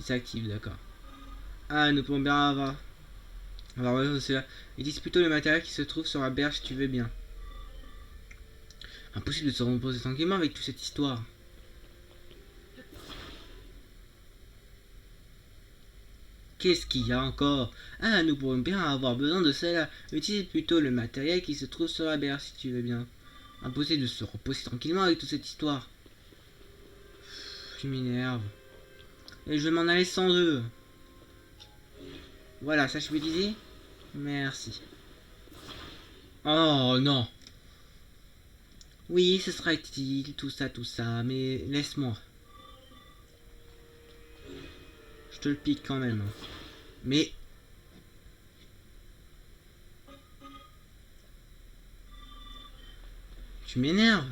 Il s'active, d'accord. Ah, nous pouvons bien avoir... Alors, ouais, cela. Utilise plutôt le matériel qui se trouve sur la berge si tu veux bien. Impossible de se reposer tranquillement avec toute cette histoire. Qu'est-ce qu'il y a encore? Ah, nous pourrions bien avoir besoin de cela. Utilise plutôt le matériel qui se trouve sur la berge si tu veux bien. Impossible de se reposer tranquillement avec toute cette histoire. Tu m'énerves. Et je vais m'en aller sans eux. Voilà, ça je me disais. Merci. Oh non. Oui, ce sera utile, tout ça, mais laisse-moi. Je te le pique quand même. Mais... Tu m'énerves.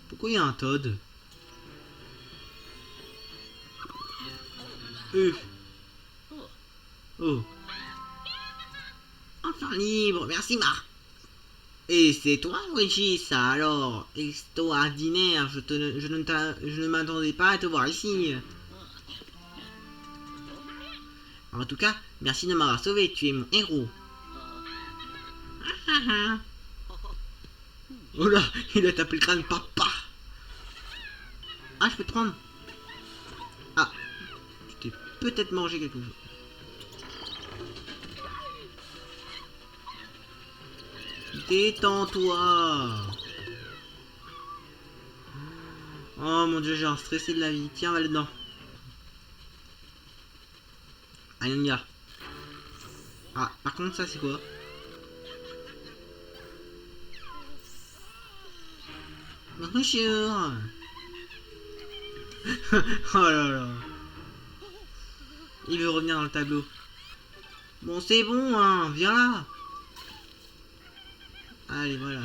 Pourquoi il y a un Toad? Oh. Enfin libre, merci Marc. Et c'est toi, Luigi, ça alors? Extraordinaire, je ne m'attendais pas à te voir ici. En tout cas, merci de m'avoir sauvé, tu es mon héros. Oh là, il a tapé le crâne, papa. Ah, je peux te prendre. Ah, je t'ai peut-être mangé quelque chose. Détends-toi. Oh mon dieu, j'ai un stressé de la vie. Tiens, va là-dedans. Allez, on y va. Ah, par contre, ça, c'est quoi? Bonjour. Oh là là. Il veut revenir dans le tableau. Bon, c'est bon, hein. Viens là. Allez, voilà.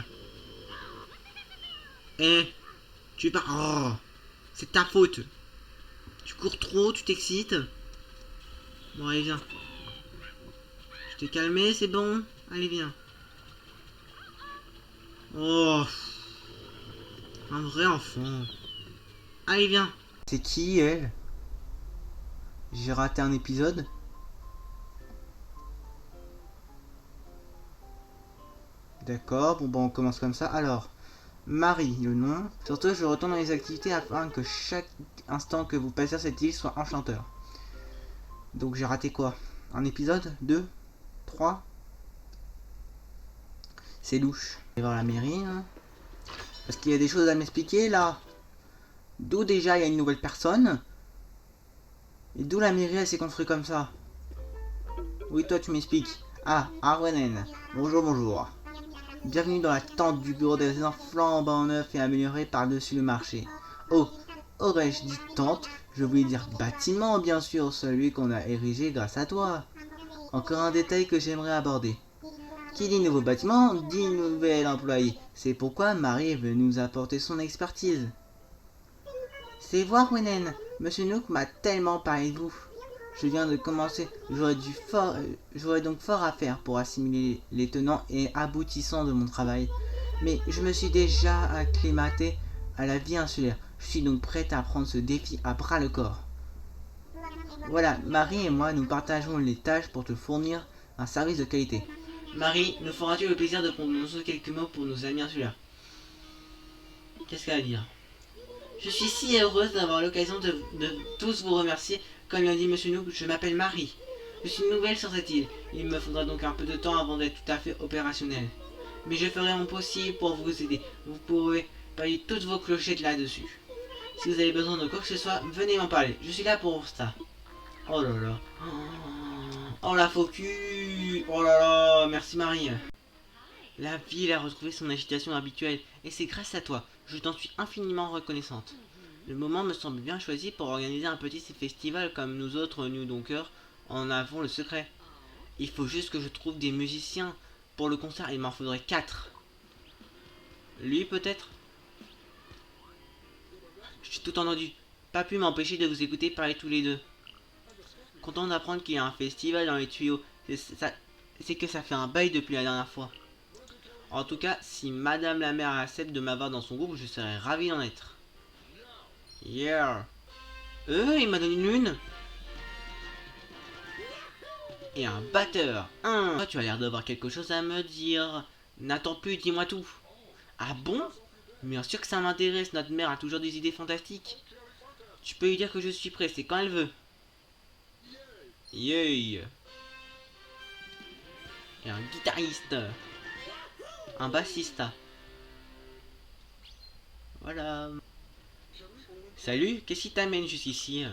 Eh, tu pars. Oh, c'est ta faute. Tu cours trop, tu t'excites. Bon, allez, viens. Je t'ai calmé, c'est bon. Allez, viens. Oh, un vrai enfant. Allez, viens. C'est qui, elle? J'ai raté un épisode. D'accord, bon, on commence comme ça. Alors, Marie, le nom. Surtout, je retourne dans les activités afin que chaque instant que vous passez sur cette île soit enchanteur. Donc, j'ai raté quoi? Un épisode? 2? 3? C'est louche. Je vais voir la mairie, hein. Parce qu'il y a des choses à m'expliquer, là. D'où déjà il y a une nouvelle personne? Et d'où la mairie, elle s'est construite comme ça? Oui, toi, tu m'expliques. Ah, Arwenen. Bonjour, bonjour. Bienvenue dans la tente du bureau des résidents flambant neuf et amélioré par-dessus le marché. Oh, aurais-je dit tente? Je voulais dire bâtiment, bien sûr, celui qu'on a érigé grâce à toi. Encore un détail que j'aimerais aborder. Qui dit nouveau bâtiment, dit nouvel employé. C'est pourquoi Marie veut nous apporter son expertise. C'est voir, Wenen. Monsieur Nook m'a tellement parlé de vous. Je viens de commencer, j'aurais donc fort à faire pour assimiler les tenants et aboutissants de mon travail. Mais je me suis déjà acclimaté à la vie insulaire. Je suis donc prête à prendre ce défi à bras le corps. Voilà, Marie et moi, nous partageons les tâches pour te fournir un service de qualité. Marie, nous feras-tu le plaisir de prononcer quelques mots pour nos amis insulaires? Qu'est-ce qu'elle a à dire? Je suis si heureuse d'avoir l'occasion de tous vous remercier. Comme l'a dit Monsieur Nook, je m'appelle Marie. Je suis nouvelle sur cette île. Il me faudra donc un peu de temps avant d'être tout à fait opérationnel. Mais je ferai mon possible pour vous aider. Vous pourrez payer toutes vos clochettes là-dessus. Si vous avez besoin de quoi que ce soit, venez m'en parler. Je suis là pour ça. Oh là là. Oh la faux cul. Oh là là. Merci Marie. La ville a retrouvé son agitation habituelle, et c'est grâce à toi. Je t'en suis infiniment reconnaissante. Le moment me semble bien choisi pour organiser un petit festival comme nous autres New Donkers en avons le secret. Il faut juste que je trouve des musiciens. Pour le concert, il m'en faudrait 4. Lui peut-être? J'ai tout entendu. Pas pu m'empêcher de vous écouter parler tous les deux. Content d'apprendre qu'il y a un festival dans les tuyaux. C'est que ça fait un bail depuis la dernière fois. En tout cas, si Madame la Mère accepte de m'avoir dans son groupe, je serais ravi d'en être. Yeah. Il m'a donné une lune. et un batteur. Toi, tu as l'air d'avoir quelque chose à me dire. N'attends plus, dis-moi tout. Ah bon? Bien sûr que ça m'intéresse, notre mère a toujours des idées fantastiques. Tu peux lui dire que je suis prêt, c'est quand elle veut. Yay! Et un guitariste. Un bassiste. Voilà. Salut, qu'est-ce qui t'amène jusqu'ici?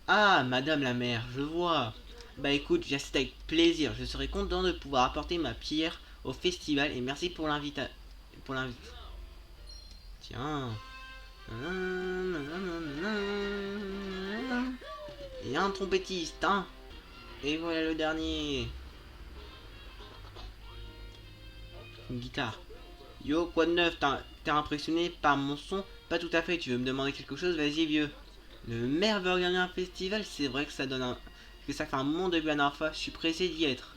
Ah, madame la mère, je vois. Bah écoute, j'assiste avec plaisir. Je serais content de pouvoir apporter ma pierre au festival et merci pour l'invitation. Pour l'invitation. Tiens. Et un trompettiste, hein. Et voilà le dernier. Une guitare. Yo, quoi de neuf? T'es impressionné par mon son? Pas tout à fait, tu veux me demander quelque chose? Vas-y, vieux. Le maire veut organiser un festival, c'est vrai que ça donne un... que ça fait un moment depuis la dernière fois, je suis pressé d'y être.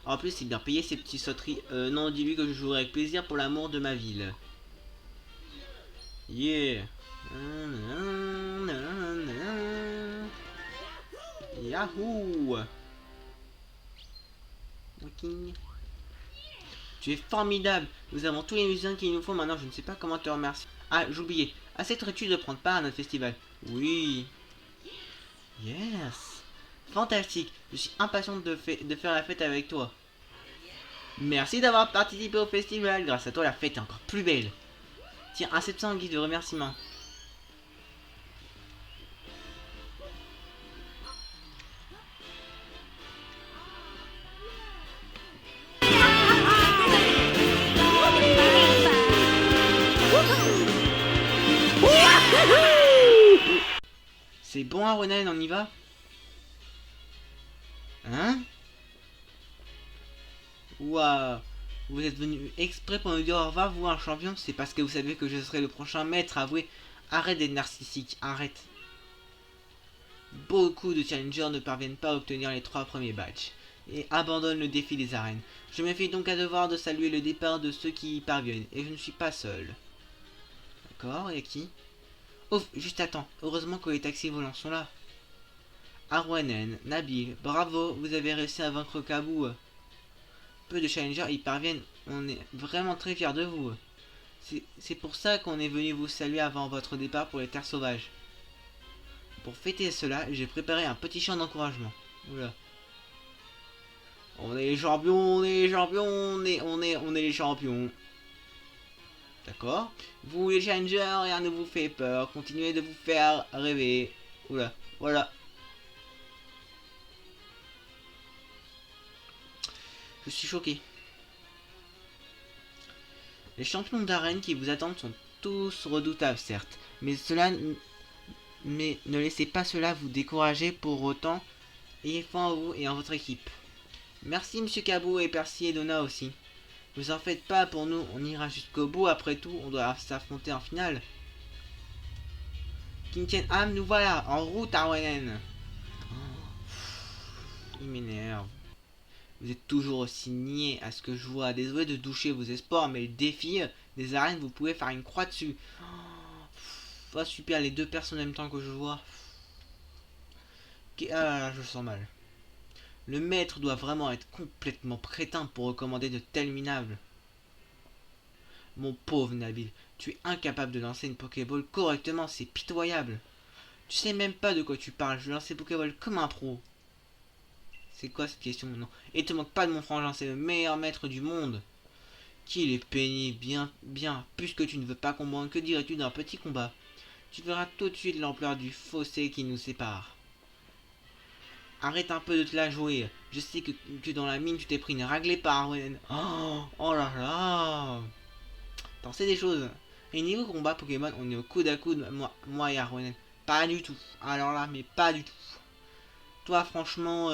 En plus, c'est bien payé ces petites sauteries. Non, dis-lui que je jouerai avec plaisir pour l'amour de ma ville. Yeah. Yahoo. Walking. Tu es formidable. Nous avons tous les musiciens qu'il nous faut maintenant. Je ne sais pas comment te remercier. Ah, j'oubliais. Accepterais-tu de prendre part à notre festival? Oui. Yes. Fantastique. Je suis impatient de faire la fête avec toi. Merci d'avoir participé au festival. Grâce à toi, la fête est encore plus belle. Tiens, accepte ça en guise de remerciement. C'est bon, Aronen, on y va? Hein? Waouh! Vous êtes venu exprès pour nous dire au revoir, vous, un champion? C'est parce que vous savez que je serai le prochain maître, avouez. Arrête d'être narcissique, arrête. Beaucoup de challengers ne parviennent pas à obtenir les 3 premiers badges et abandonnent le défi des arènes. Je me fais donc à devoir de saluer le départ de ceux qui y parviennent, et je ne suis pas seul. D'accord, et qui? Ouf, juste attends, heureusement que les taxis volants sont là. Arwanen, Nabil, bravo, vous avez réussi à vaincre Kabou. Peu de challengers y parviennent, on est vraiment très fiers de vous. C'est pour ça qu'on est venu vous saluer avant votre départ pour les terres sauvages. Pour fêter cela, j'ai préparé un petit chant d'encouragement. Oula. On est les champions, on est les champions, on est les champions. D'accord? Vous les challengers, rien ne vous fait peur. Continuez de vous faire rêver. Oula, voilà. Je suis choqué. Les champions d'arène qui vous attendent sont tous redoutables, certes. Mais ne laissez pas cela vous décourager pour autant. Ayez foi en vous et en votre équipe. Merci Monsieur Cabot et Percy et Donna aussi. Vous en faites pas pour nous, on ira jusqu'au bout, après tout, on doit s'affronter en finale. Kinkenham, nous voilà, en route Arwenen. Il m'énerve. Vous êtes toujours aussi niais à ce que je vois. Désolé de doucher vos espoirs, mais le défi des arènes, vous pouvez faire une croix dessus. Oh, super, les deux personnes en même temps que je vois. Ah, je sens mal. Le maître doit vraiment être complètement crétin pour recommander de tels minables. Mon pauvre Nabil, tu es incapable de lancer une Pokéball correctement, c'est pitoyable. Tu sais même pas de quoi tu parles, je lance les Pokéballs comme un pro. C'est quoi cette question maintenant? Et te moque pas de mon frangin, c'est le meilleur maître du monde. Qu'il est pénible, bien, puisque tu ne veux pas comprendre, que dirais-tu d'un petit combat? Tu verras tout de suite l'ampleur du fossé qui nous sépare. Arrête un peu de te la jouer. Je sais que dans la mine tu t'es pris une raglée par Arwen. Oh là là. T'en sais des choses. Et niveau combat Pokémon, on est au coude à coude, moi et Arwen. Pas du tout. Alors là, mais pas du tout. Toi, franchement,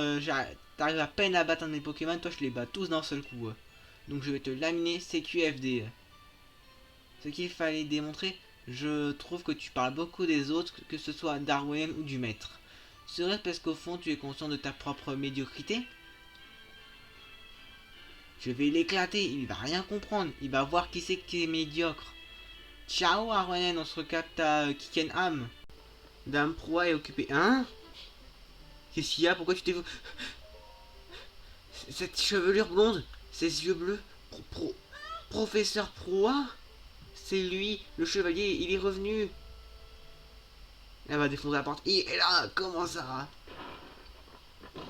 t'arrives à peine à battre un des Pokémon, toi je les bats tous d'un seul coup. Donc je vais te laminer CQFD. Ce qu'il fallait démontrer, je trouve que tu parles beaucoup des autres, que ce soit d'Arwen ou du maître. Serait-ce parce qu'au fond tu es conscient de ta propre médiocrité? Je vais l'éclater, il va rien comprendre, il va voir qui c'est qui est médiocre. Ciao Arwen, on se recapte à Kikenham. Dame Proie est occupée. Hein? Qu'est-ce qu'il y a? Pourquoi tu t'es... Cette chevelure blonde, ces yeux bleus, professeur Proa. C'est lui, le chevalier, il est revenu. Elle va défoncer la porte. Il est là, comment ça?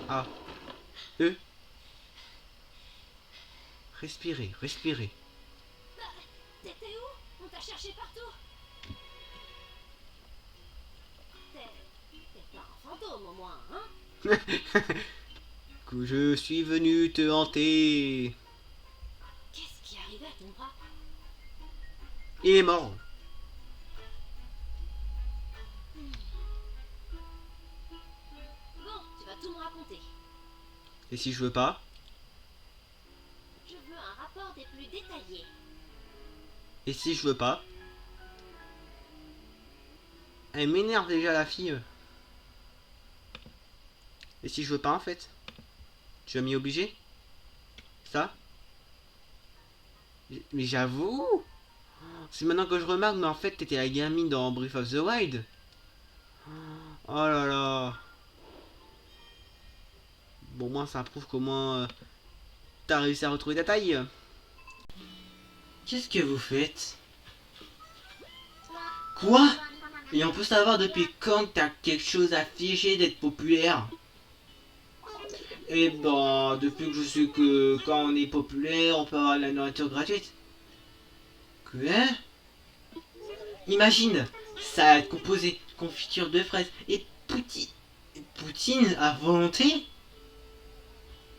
Ah. Respirez, respirez. T'étais où? On t'a cherché partout. T'es pas un fantôme au moins, hein? Que je suis venu te hanter. Qu'est-ce qui est arrivé à ton bras? Il est mort. Bon, tu vas tout me raconter. Et si je veux pas? Je veux un rapport des plus détaillés. Et si je veux pas? Elle m'énerve déjà la fille. Et si je veux pas en fait? Tu vas m'y obliger? Ça? Mais j'avoue! C'est maintenant que je remarque, mais en fait t'étais la gamine dans Breath of the Wild. Oh là là. Bon, moi ça prouve comment t'as réussi à retrouver ta taille. Qu'est-ce que vous faites? Quoi? Et on peut savoir depuis quand t'as quelque chose à ficher d'être populaire? Eh ben, depuis que je sais que quand on est populaire, on peut avoir de la nourriture gratuite. Quoi? Imagine, ça va être composé de confiture de fraises et poutine à volonté?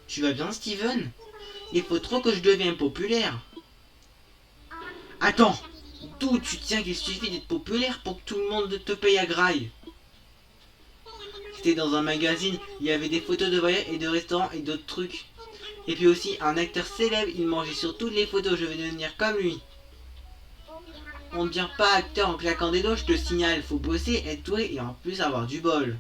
Tu vas bien, Steven? Il faut trop que je devienne populaire. Attends, d'où tu tiens qu'il suffit d'être populaire pour que tout le monde te paye à graille? C'était dans un magazine, il y avait des photos de voyages et de restaurants et d'autres trucs. Et puis aussi, un acteur célèbre, il mangeait sur toutes les photos, je vais devenir comme lui. On ne devient pas acteur en claquant des doigts, je te signale, faut bosser, être doué et en plus avoir du bol.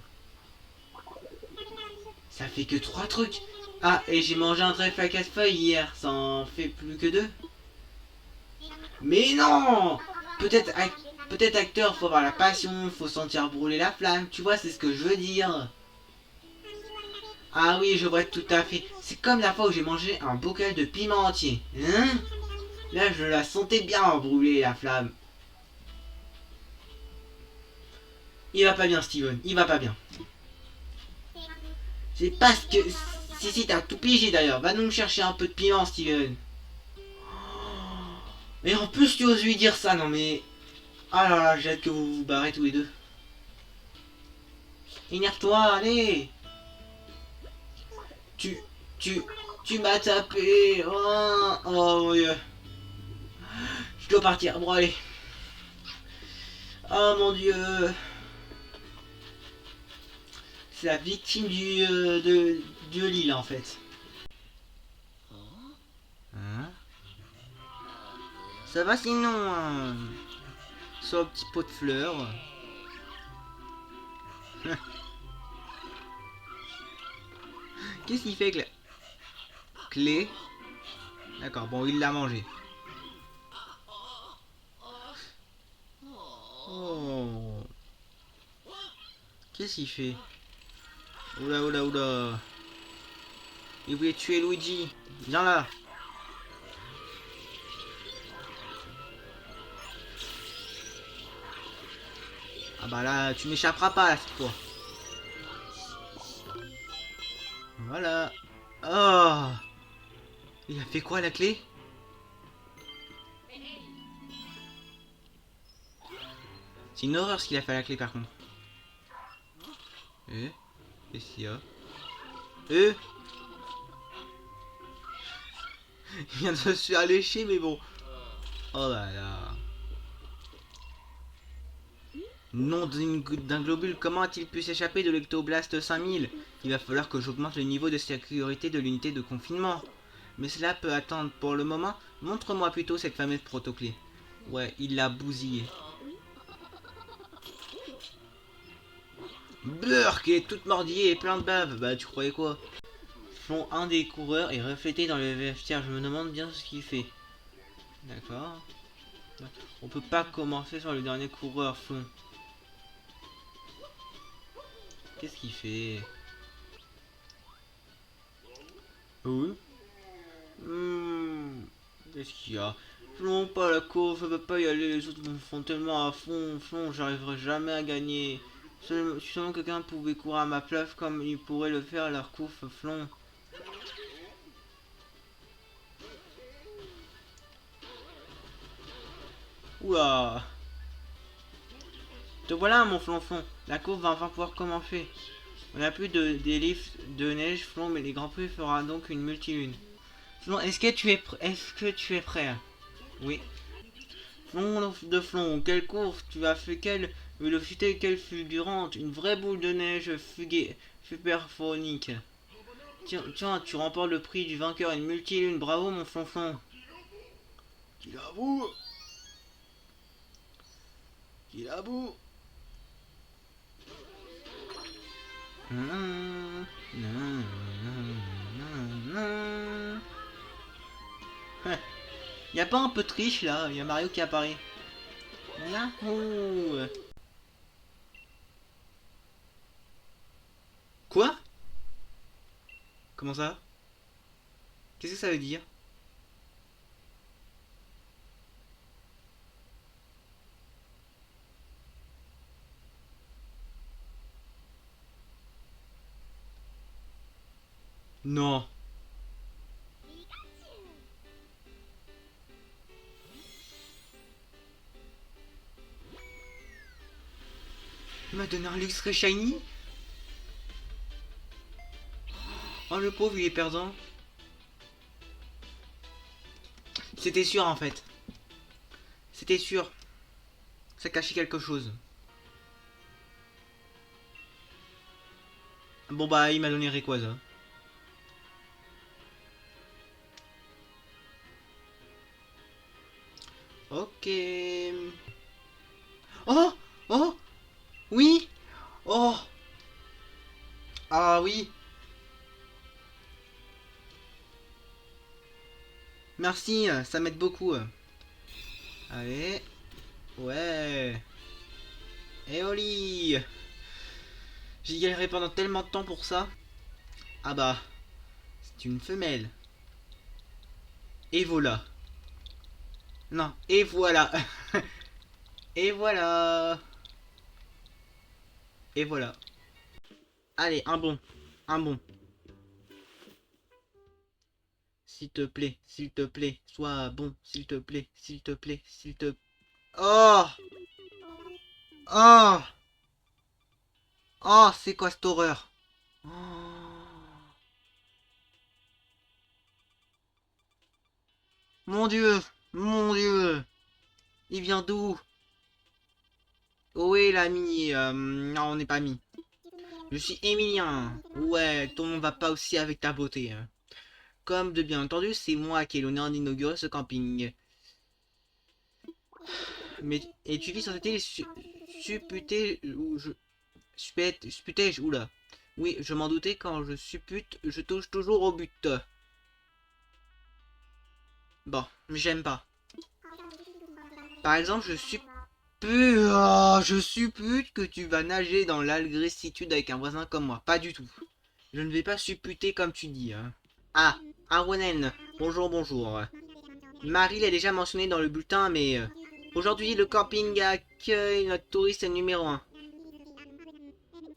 Ça fait que 3 trucs. Ah, et j'ai mangé un trèfle à casse-feuille hier, ça en fait plus que 2. Mais non! Peut-être acteur, faut avoir la passion, faut sentir brûler la flamme, tu vois, c'est ce que je veux dire. Ah oui, je vois tout à fait. C'est comme la fois où j'ai mangé un bocal de piment entier. Hein? Là, je la sentais bien brûler la flamme. Il va pas bien, Steven, il va pas bien. C'est parce que... Si, t'as tout pigé d'ailleurs. Va donc chercher un peu de piment, Steven. Et en plus, tu oses lui dire ça, non mais... Ah là là, j'ai hâte que vous vous barrez tous les deux. Énerve-toi, allez. Tu... Tu m'as tapé. Oh mon dieu. Je dois partir, bon allez. Oh mon dieu. C'est la victime de l'île en fait. Hein? Ça va sinon sur le petit pot de fleurs. Qu'est-ce qu'il fait, Clé? D'accord, bon, il l'a mangé. Oh. Qu'est-ce qu'il fait? Oula, oula, oula. Il voulait tuer Luigi. Viens là. Ah bah là, tu m'échapperas pas là cette fois. Voilà. Oh. Il a fait quoi la clé? C'est une horreur ce qu'il a fait à la clé par contre. Qu'est-ce qu'il y a? Il vient de se faire lécher mais bon. Oh là là. Nom d'un globule, comment a-t-il pu s'échapper de l'Ectoblast 5000? Il va falloir que j'augmente le niveau de sécurité de l'unité de confinement. Mais cela peut attendre pour le moment. Montre-moi plutôt cette fameuse protoclé. Ouais, il l'a bousillé. Beurre qui est toute mordillée et plein de bave. Bah tu croyais quoi? Fond un des coureurs est reflété dans le vestiaire. Je me demande bien ce qu'il fait. D'accord. On peut pas commencer sur le dernier coureur fond. Qu'est-ce qu'il fait? Oui. Qu'est-ce qu'il y a? Non, pas la course, je peux pas y aller, les autres me font tellement à fond, j'arriverai jamais à gagner. Si seulement quelqu'un pouvait courir à ma place comme il pourrait le faire à leur course flon. Oula! Te voilà mon flonflon, la course va enfin pouvoir commencer. On n'a plus des lifts de neige flon, mais les grands prix fera donc une multilune. Flon, est-ce que tu es prêt? Oui. Flon de flon, quelle course tu as fait, quelle vélocité, quelle fulgurante, une vraie boule de neige superphonique. Tiens, tu remportes le prix du vainqueur, une multilune, bravo mon flonflon. Qu'il a beau. Qu'il a beau. Y a pas un peu de triche là? Y a Mario qui apparaît. Yahoo! Quoi? Comment ça? Qu'est-ce que ça veut dire? Non. Il m'a donné un luxe shiny? Oh le pauvre il est perdant. C'était sûr en fait. C'était sûr. Ça cachait quelque chose. Bon bah il m'a donné Rayquaza. Ok. Oh! Oh! Oui! Oh! Ah oui! Merci, ça m'aide beaucoup. Allez. Ouais. Et Oli! J'ai galéré pendant tellement de temps pour ça. Ah bah, c'est une femelle. Et voilà. Non, et voilà. Et voilà. Et voilà. Allez, un bon. Un bon. S'il te plaît, sois bon, s'il te plaît, s'il te plaît, s'il te... Oh! Oh! Oh, c'est quoi cette horreur? Oh. Mon Dieu! Mon Dieu! Il vient d'où? Oh oui, l'ami. Non, on n'est pas amis. Je suis Emilien. Ouais, ton nom va pas aussi avec ta beauté. Comme de bien entendu, c'est moi qui ai l'honneur d'inaugurer ce camping. Mais et tu vis sur cette île supputée ou je supputais-je oula. Oui, je m'en doutais quand je suppute, je touche toujours au but. Bon, j'aime pas. Par exemple, je suppute que tu vas nager dans l'algressitude avec un voisin comme moi. Pas du tout. Je ne vais pas supputer comme tu dis. Hein. Ah, Aronen. Bonjour, bonjour. Marie l'a déjà mentionné dans le bulletin, mais aujourd'hui le camping accueille notre touriste numéro 1.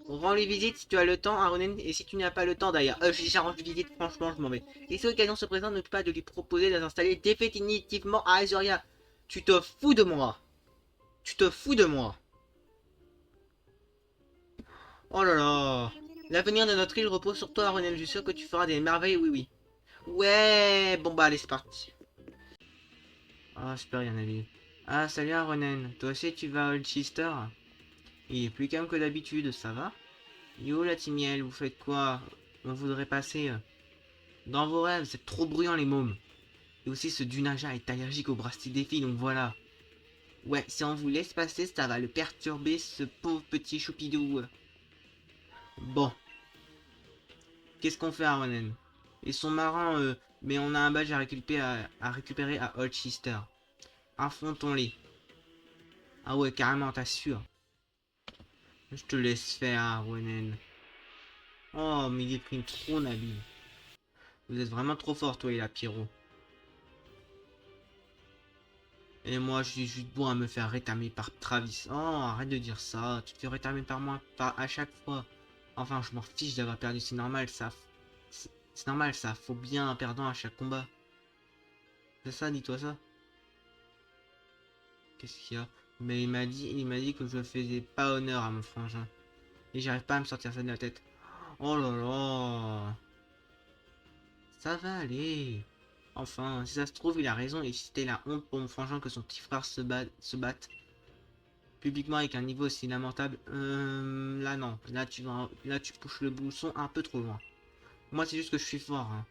Rends-lui visite si tu as le temps, Aronen, et si tu n'as pas le temps d'ailleurs. J'ai déjà rendu visite, franchement, je m'en vais. Et si l'occasion se présente, n'oublie pas de lui proposer de s'installer définitivement à Azuria. Tu te fous de moi. Tu te fous de moi. Oh là là. L'avenir de notre île repose sur toi, Aronen. Je suis sûr que tu feras des merveilles, oui, oui. Ouais, bon bah allez, c'est parti. Ah, super, y'en a vu. Ah, salut Aronen. Toi aussi, tu vas à Holchester? Il est plus calme que d'habitude, ça va? Yo la Timiel, vous faites quoi? On voudrait passer dans vos rêves, c'est trop bruyant les mômes. Et aussi ce Dunaja est allergique au brastis des filles, donc voilà. Ouais, si on vous laisse passer, ça va le perturber, ce pauvre petit choupidou. Bon, qu'est-ce qu'on fait Aronen? Ils sont marrants, mais on a un badge à récupérer à Holchester. Affrontons-les. Ah ouais, carrément, t'assures. Je te laisse faire, Aronen. Oh, mais il est pris trop Nabil. Vous êtes vraiment trop fort, toi et la Pyro. Et moi, je suis juste bon à me faire rétamer par Travis. Oh, arrête de dire ça. Tu te fais rétamer par moi à chaque fois. Enfin, je m'en fiche d'avoir perdu. C'est normal, ça. C'est normal, ça. Faut bien un perdant à chaque combat. C'est ça, dis-toi ça. Qu'est-ce qu'il y a? Mais il m'a dit que je faisais pas honneur à mon frangin. Et j'arrive pas à me sortir ça de la tête. Oh là là. Ça va aller. Enfin, si ça se trouve, il a raison. Et si c'était la honte pour mon frangin que son petit frère se batte publiquement avec un niveau aussi lamentable, là non. Là tu pousses le bouchon un peu trop loin. Moi, c'est juste que je suis fort. Hein.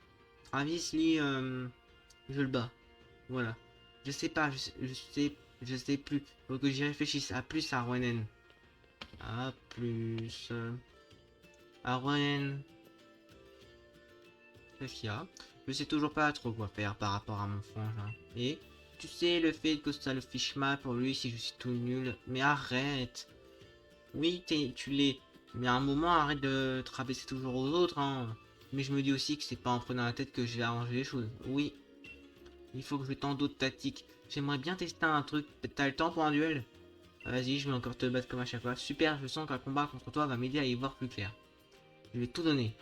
Travis, lui, je le bats. Voilà. Je sais pas, je sais plus. Faut que j'y réfléchisse. À plus, Arwanen. À plus. Arwanen. Qu'est-ce qu'il y a? Je sais toujours pas trop quoi faire par rapport à mon frangin. Et tu sais, le fait que ça le fiche mal pour lui si je suis tout nul. Mais arrête. Oui, tu l'es. Mais à un moment, arrête de te rabaisser toujours aux autres. Hein. Mais je me dis aussi que c'est pas en prenant la tête que je vais arranger les choses. Oui, il faut que je tente d'autres tactiques. J'aimerais bien tester un truc. T'as le temps pour un duel? Vas-y, je vais encore te battre comme à chaque fois. Super, je sens qu'un combat contre toi va m'aider à y voir plus clair. Je vais tout donner.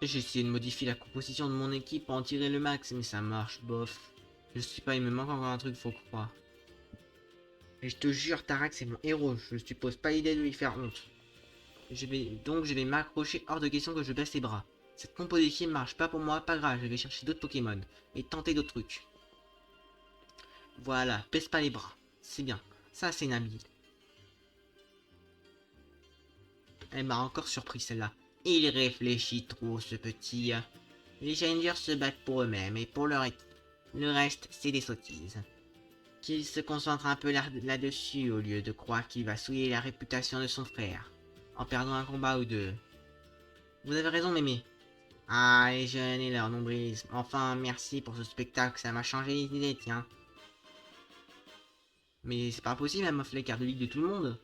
J'ai essayé de modifier la composition de mon équipe pour en tirer le max, mais ça marche, bof. Je sais pas, il me manque encore un truc, faut croire. Et je te jure, Tarak, c'est mon héros. Je suppose pas l'idée de lui faire honte. Je vais m'accrocher hors de question que je baisse les bras. Cette composition marche pas pour moi, pas grave, je vais chercher d'autres Pokémon. Et tenter d'autres trucs. Voilà, baisse pas les bras. C'est bien. Ça, c'est Nabil. Elle m'a encore surpris celle-là. Il réfléchit trop, ce petit. Les Challengers se battent pour eux-mêmes et pour leur équipe. Le reste, c'est des sottises. Qu'il se concentre un peu là-dessus au lieu de croire qu'il va souiller la réputation de son frère. En perdant un combat ou deux. Vous avez raison, mémé. Ah, les jeunes et leur nombrilisme. Enfin, merci pour ce spectacle, ça m'a changé les idées, tiens. Mais c'est pas possible, elle m'offre les cartes de ligue de tout le monde.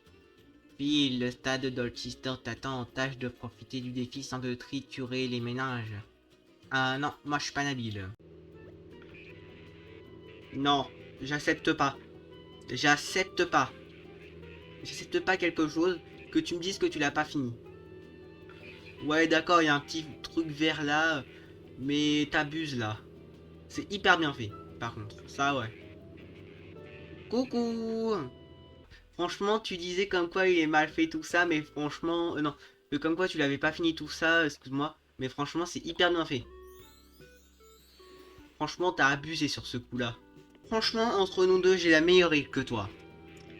Phil, le stade de Dorchester t'attend en tâche de profiter du défi sans te triturer les méninges. Ah non, moi je suis pas Nabil. Non, j'accepte pas. J'accepte pas. J'accepte pas quelque chose que tu me dises que tu l'as pas fini. Ouais, d'accord, il y a un petit truc vert là, mais t'abuses là. C'est hyper bien fait, par contre. Ça, ouais. Coucou! Franchement, tu disais comme quoi il est mal fait tout ça, mais franchement... non, comme quoi tu l'avais pas fini tout ça, excuse-moi. Mais franchement, c'est hyper bien fait. Franchement, t'as abusé sur ce coup-là. Franchement, entre nous deux, j'ai la meilleure règle que toi.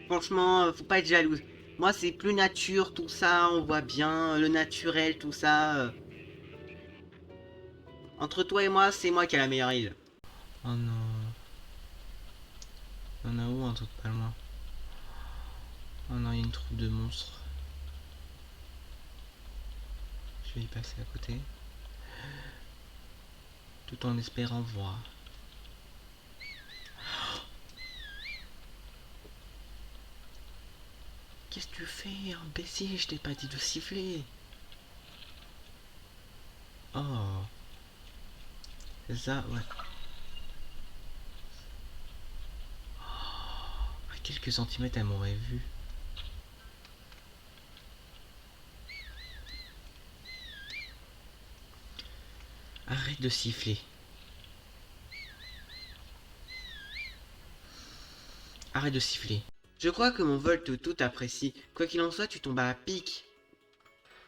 Franchement, faut pas être jalouse. Moi, c'est plus nature, tout ça, on voit bien, le naturel, tout ça. Entre toi et moi, c'est moi qui ai la meilleure île. Oh non. On a où un truc pas loin? Oh non, il y a une troupe de monstres. Je vais y passer à côté. Tout en espérant voir. Qu'est-ce que tu fais, imbécile? Je t'ai pas dit de siffler. Oh. C'est ça, ouais. À quelques centimètres, elle m'aurait vu. Arrête de siffler. Arrête de siffler. Je crois que mon vol tout apprécie. Quoi qu'il en soit, tu tombes à pic.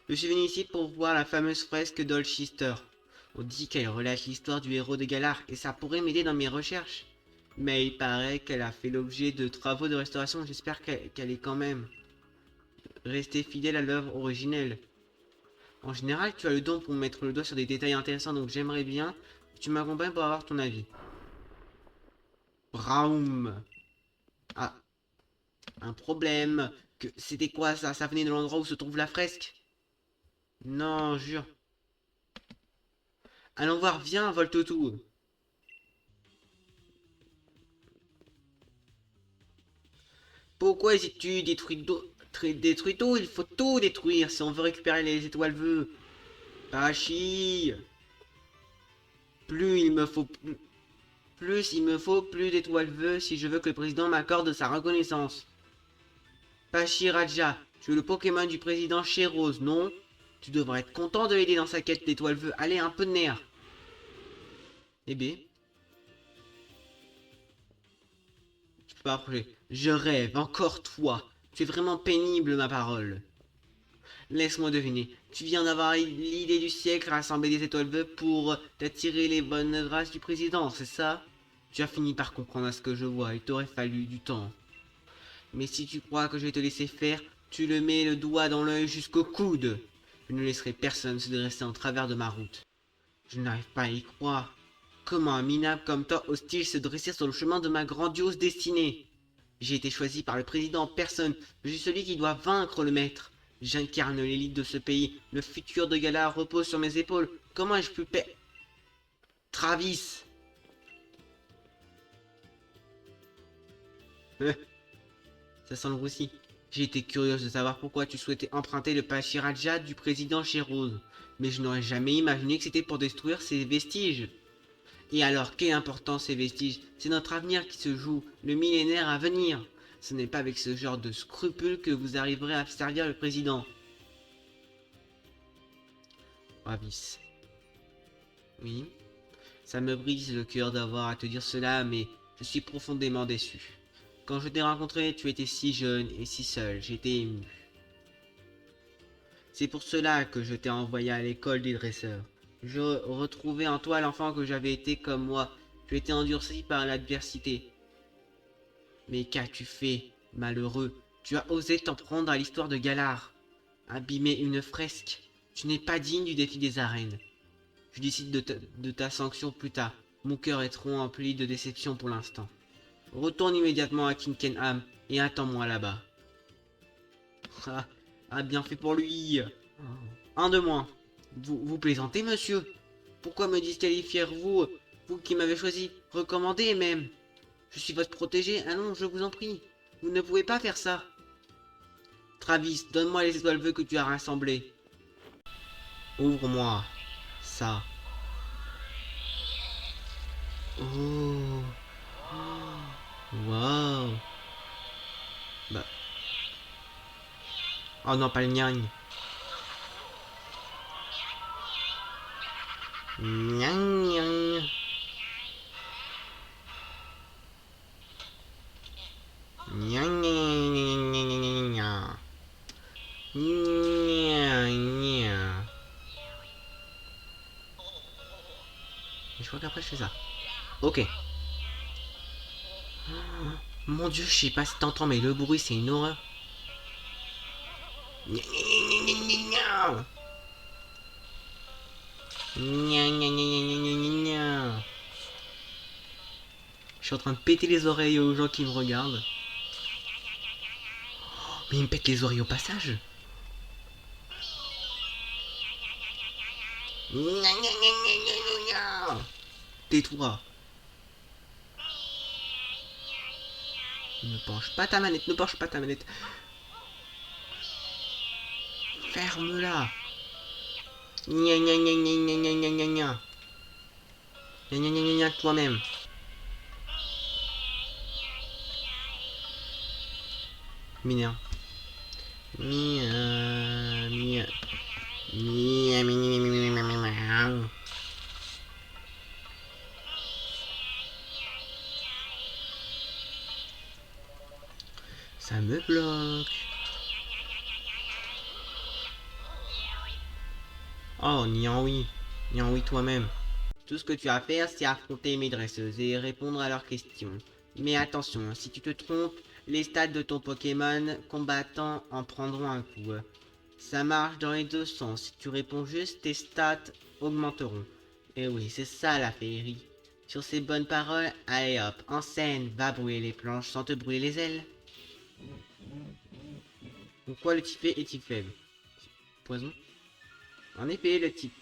Je suis venu ici pour voir la fameuse fresque d'Olchester. On dit qu'elle relate l'histoire du héros de Galar et ça pourrait m'aider dans mes recherches. Mais il paraît qu'elle a fait l'objet de travaux de restauration. J'espère qu'elle est quand même restée fidèle à l'œuvre originelle. En général, tu as le don pour mettre le doigt sur des détails intéressants, donc j'aimerais bien que tu m'accompagnes pour avoir ton avis. Braum. Ah, un problème. C'était quoi ça? Ça venait de l'endroit où se trouve la fresque? Non, jure. Allons voir, viens, Voltotou. Pourquoi hésites-tu? Détruis tout, il faut tout détruire si on veut récupérer les étoiles vœux. Pachi. Plus il me faut plus d'étoiles vœux si je veux que le président m'accorde sa reconnaissance. Pachiraja, tu es le Pokémon du président Chérose, non? Tu devrais être content de l'aider dans sa quête d'étoiles vœux. Allez, un peu de nerf. Eh bien, tu peux pas approcher. Je rêve, encore toi. Tu es vraiment pénible, ma parole. Laisse-moi deviner. Tu viens d'avoir l'idée du siècle, rassembler des étoiles vœux pour t'attirer les bonnes grâces du président, c'est ça? Tu as fini par comprendre à ce que je vois, il t'aurait fallu du temps. Mais si tu crois que je vais te laisser faire, tu le mets le doigt dans l'œil jusqu'au coude. Je ne laisserai personne se dresser en travers de ma route. Je n'arrive pas à y croire. Comment un minable comme toi ose-t-il se dresser sur le chemin de ma grandiose destinée? J'ai été choisi par le président en personne. Je suis celui qui doit vaincre le maître. J'incarne l'élite de ce pays. Le futur de Galar repose sur mes épaules. Comment ai-je pu Travis! Ça sent le roussi. J'ai été curieuse de savoir pourquoi tu souhaitais emprunter le Pachiraja du président Chérose. Mais je n'aurais jamais imaginé que c'était pour détruire ces vestiges. Et alors, quelle importance ces vestiges? C'est notre avenir qui se joue, le millénaire à venir. Ce n'est pas avec ce genre de scrupules que vous arriverez à servir le président. Travis. Oui. Ça me brise le cœur d'avoir à te dire cela, mais je suis profondément déçu. Quand je t'ai rencontré, tu étais si jeune et si seul, j'étais ému. C'est pour cela que je t'ai envoyé à l'école des dresseurs. Je retrouvais en toi l'enfant que j'avais été comme moi. Tu étais endurci par l'adversité. Mais qu'as-tu fait, malheureux? Tu as osé t'en prendre à l'histoire de Galar. Abîmer une fresque. Tu n'es pas digne du défi des arènes. Je décide de ta sanction plus tard. Mon cœur est trop empli de déception pour l'instant. Retourne immédiatement à Kinkenham et attends-moi là-bas. Bien fait pour lui. Un de moins. Vous plaisantez, monsieur? Pourquoi me disqualifiez-vous, vous qui m'avez choisi, recommandé même? Je suis votre protégé, allons, je vous en prie. Vous ne pouvez pas faire ça. Travis, donne-moi les étoiles vœux que tu as rassemblées. Ouvre-moi ça. Oh. Wow. Bah. Oh non, pas le gnang. Gnang gnang. Gnang gnang gnang gnang. Je crois qu'après je fais ça. Ok. Mon dieu, je sais pas si t'entends, mais le bruit c'est une horreur. Je suis en train de péter les oreilles aux gens qui me regardent. Mais il me pète les oreilles au passage. Tais-toi. Ne penche pas ta manette, ne penche pas ta manette. Ferme-la. Gna gna gna gna gna gna gna gna gna. Gna gna gna gna gna toi-même. Mineur. Mia mia. Mia mia mia mia mia. Ça me bloque. Oh, Niaoui. Niaoui toi-même. Tout ce que tu as à faire, c'est affronter mes dresseuses et répondre à leurs questions. Mais attention, si tu te trompes, les stats de ton Pokémon combattant en prendront un coup. Ça marche dans les deux sens. Si tu réponds juste, tes stats augmenteront. Et oui, c'est ça la féerie. Sur ces bonnes paroles, allez hop, en scène, va brûler les planches sans te brûler les ailes. Pourquoi le type est-il faible? Poison. En effet, le type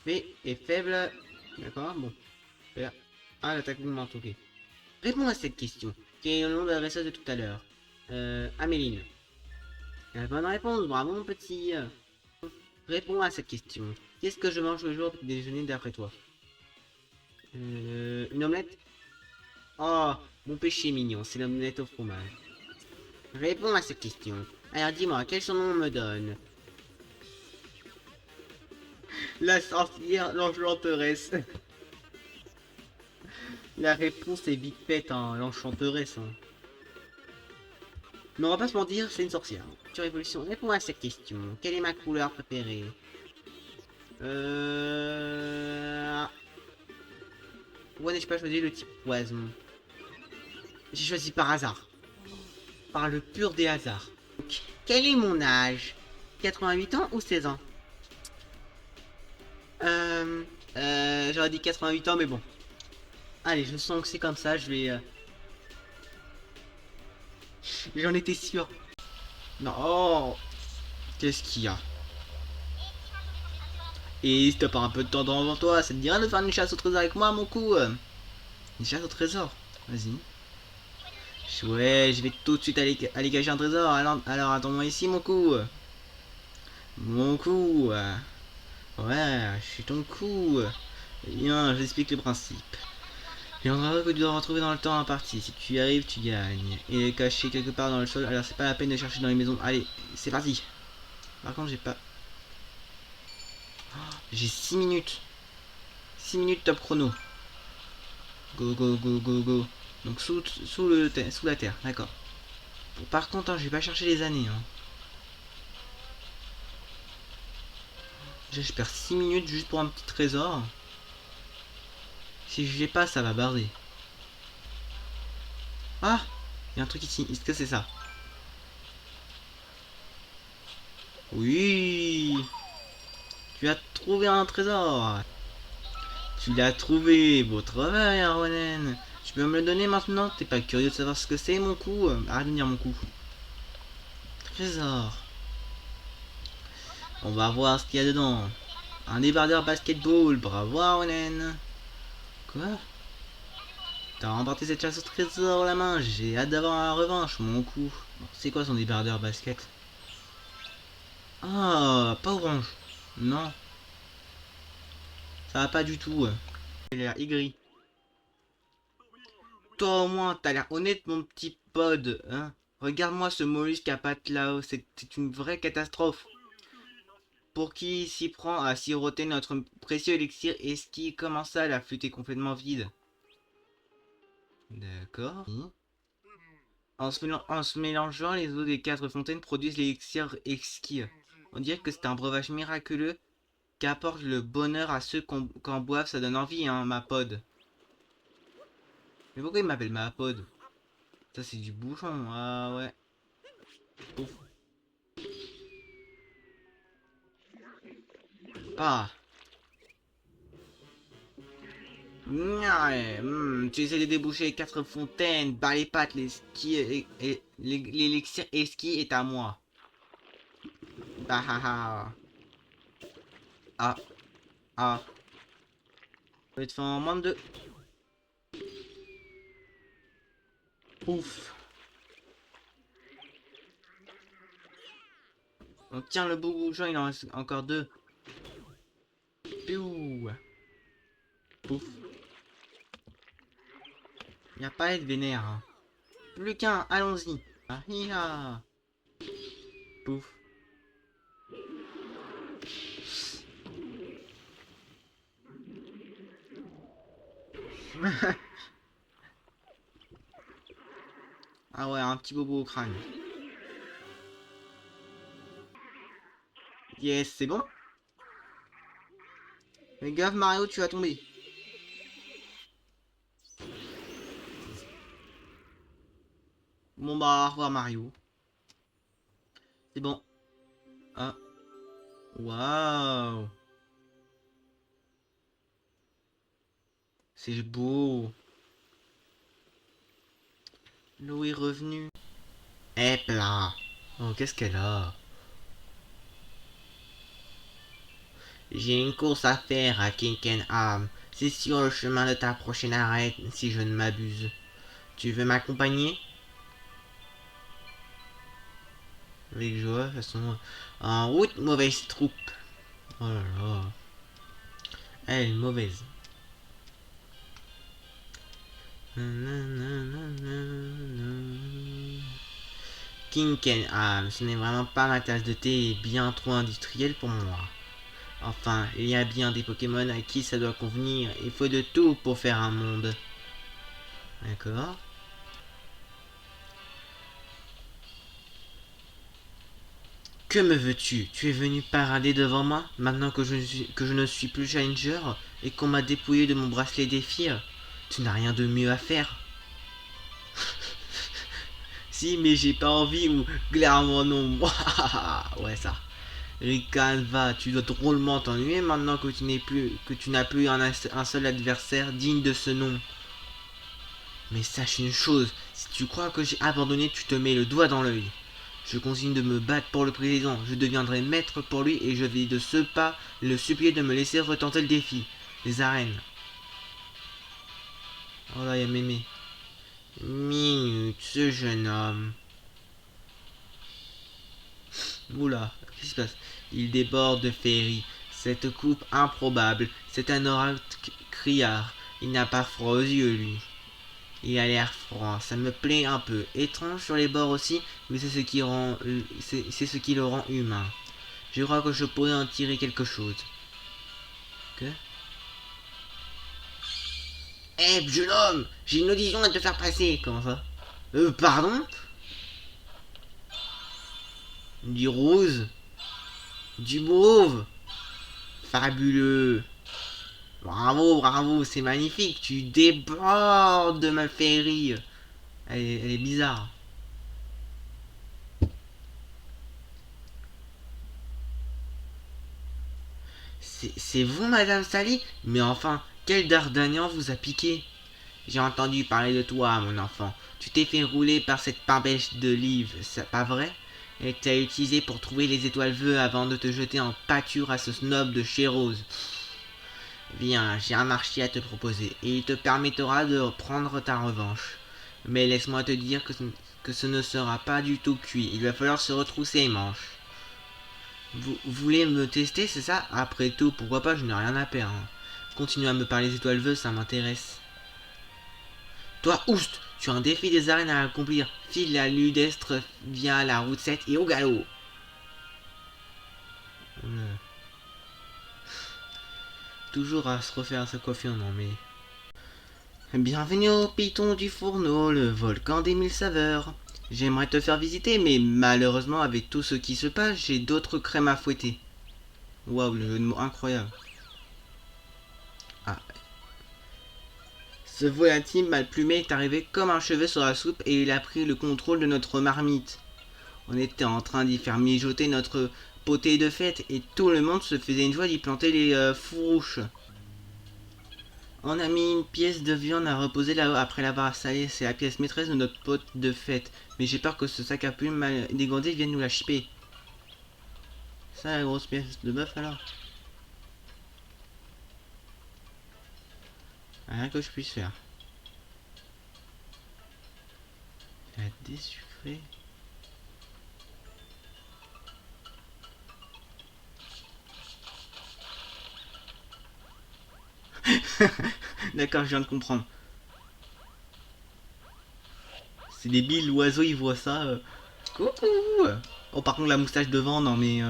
F est faible. D'accord, bon. Ah, l'attaque augmente, ok. Réponds à cette question. Quel est le nom de l'adresse de tout à l'heure? Améline. La bonne réponse, bravo mon petit. Réponds à cette question. Qu'est-ce que je mange le jour au déjeuner d'après toi? Une omelette? Oh, mon péché mignon, c'est l'omelette au fromage. Réponds à cette question. Alors dis-moi, quel son on me donne? La sorcière, l'enchanteresse. La réponse est vite faite, hein, l'enchanteresse. Hein. Mais on va pas se mentir, c'est une sorcière. Sur Révolution, réponds à cette question. Quelle est ma couleur préférée? Pourquoi n'ai-je pas choisi le type poison? J'ai choisi par hasard. Par le pur des hasards. Donc, quel est mon âge? 88 ans ou 16 ans? J'aurais dit 88 ans, mais bon. Allez, je sens que c'est comme ça, je vais... J'en étais sûr. Non, oh. Qu'est-ce qu'il y a? Et si t'as pas un peu de temps devant toi, ça te dirait de faire une chasse au trésor avec moi, mon coup? Une chasse au trésor? Vas-y. Ouais, je vais tout de suite aller cacher un trésor. Alors attends-moi ici, mon coup. Mon coup. Ouais, je suis ton coup. Bien, j'explique le principe. Les endroits que tu dois retrouver dans le temps imparti. Si tu y arrives, tu gagnes. Il est caché quelque part dans le sol, alors c'est pas la peine de chercher dans les maisons. Allez, c'est parti. Par contre, j'ai pas... J'ai 6 minutes. 6 minutes top chrono. Go, go, go, go, go. Donc sous la terre, d'accord. Bon, par contre, hein, je vais pas chercher les années. Hein. Déjà, je perds 6 minutes juste pour un petit trésor. Si je l'ai pas, ça va barder. Ah, il y a un truc ici. Est-ce que c'est ça? Oui. Tu as trouvé un trésor. Tu l'as trouvé. Beau travail, Arwanen. Tu peux me le donner maintenant? T'es pas curieux de savoir ce que c'est, mon coup? Arrête de dire mon coup. Trésor. On va voir ce qu'il y a dedans. Un débardeur basketball. Bravo, Arwanen. Quoi? T'as remporté cette chasse au trésor la main. J'ai hâte d'avoir la revanche, mon coup. Bon, c'est quoi son débardeur basket? Ah, pas orange. Non. Ça va pas du tout. Il a l'air aigri. Toi au moins, t'as l'air honnête, mon petit pod. Hein. Regarde-moi ce mollusque à pattes là-haut. C'est une vraie catastrophe. Pour qui s'y prend à siroter notre précieux élixir et ce qui commence à la flûte est complètement vide. D'accord. En se mélangeant, les eaux des 4 fontaines produisent l'élixir exquis. On dirait que c'est un breuvage miraculeux qui apporte le bonheur à ceux qu'en boivent. Ça donne envie, hein, ma pod. Mais pourquoi il m'appelle ma pod? Ça, c'est du bouchon. Ah ouais. Ouf. Ah. Ouais, tu essaies de déboucher 4 fontaines. Bas les pattes, les skis et l'élixir esquis est à moi. Bah ah ah. Ah. Ah. Je vais te faire en moins de 2. Ouf. Donc tiens, le bouchon, il en reste encore 2. Piou. Pouf. Y a pas à être vénère. Hein. Plus qu'un, allons-y. Ah, hi-ha. Pouf. Ah ouais, un petit bobo au crâne. Yes, c'est bon. Mais gaffe Mario, tu vas tomber. Bon bah, au revoir Mario. C'est bon. Ah. Waouh. C'est beau. L'eau est revenue. Hep là. Oh, qu'est-ce qu'elle a? J'ai une course à faire à Kinkenham. C'est sur le chemin de ta prochaine arrêt, si je ne m'abuse. Tu veux m'accompagner? Avec joie, de toute façon. En route, mauvaise troupe. Oh là là. Elle est mauvaise. Kinken, ah, ce n'est vraiment pas ma tasse de thé et bien trop industriel pour moi. Enfin, il y a bien des Pokémon à qui ça doit convenir. Il faut de tout pour faire un monde. D'accord. Que me veux-tu? Tu es venu parader devant moi, maintenant que je ne suis plus Challenger et qu'on m'a dépouillé de mon bracelet défi? Tu n'as rien de mieux à faire. Si, mais j'ai pas envie ou clairement non. Ouais, ça. Rican, va, tu dois drôlement t'ennuyer maintenant que tu n'as plus un seul adversaire digne de ce nom. Mais sache une chose, si tu crois que j'ai abandonné, tu te mets le doigt dans l'œil. Je continue de me battre pour le président, je deviendrai maître pour lui et je vais de ce pas le supplier de me laisser retenter le défi. Les arènes. Oh là, il y a mémé. Minute, ce jeune homme. Oula, qu'est-ce qui se passe? Il déborde de féerie. Cette coupe improbable, c'est un oracle criard. Il n'a pas froid aux yeux, lui. Il a l'air froid, ça me plaît un peu. Étrange sur les bords aussi, mais c'est c'est ce qui le rend humain. Je crois que je pourrais en tirer quelque chose. Que? Eh, jeune homme, j'ai une audition à te faire passer. Comment ça? Pardon? Du rose? Du mauve? Fabuleux. Bravo, bravo, c'est magnifique. Tu débordes de ma féerie. Elle est bizarre. C'est vous, Madame Sally? Mais enfin, quel Dardanian vous a piqué? J'ai entendu parler de toi, mon enfant. Tu t'es fait rouler par cette pimpèche de Liv, c'est pas vrai? Elle t'a utilisé pour trouver les étoiles vœux avant de te jeter en pâture à ce snob de chez Rose. Viens, j'ai un marché à te proposer, et il te permettra de prendre ta revanche. Mais laisse-moi te dire que ce ne sera pas du tout cuit. Il va falloir se retrousser les manches. Vous voulez me tester, c'est ça? Après tout, pourquoi pas, je n'ai rien à perdre. Continue à me parler des étoiles vœux, ça m'intéresse. Toi, oust, tu as un défi des arènes à accomplir. File la ludestre via la route 7 et au galop. Toujours à se refaire sa coiffure, non mais... Bienvenue au Piton du Fourneau, le volcan des mille saveurs. J'aimerais te faire visiter, mais malheureusement, avec tout ce qui se passe, j'ai d'autres crèmes à fouetter. Waouh, le jeu de mots incroyable. Ah. Ce volatile mal plumé est arrivé comme un cheveu sur la soupe et il a pris le contrôle de notre marmite. On était en train d'y faire mijoter notre potée de fête et tout le monde se faisait une joie d'y planter les fourrouches. On a mis une pièce de viande à reposer là après l'avoir salée. C'est la pièce maîtresse de notre pote de fête. Mais j'ai peur que ce sac à plumes mal dégondé vienne nous la chipper. Ça, la grosse pièce de bœuf alors? Rien que je puisse faire. La désucrée. D'accord, je viens de comprendre. C'est débile, l'oiseau il voit ça. Coucou. Oh, par contre, la moustache devant, non mais.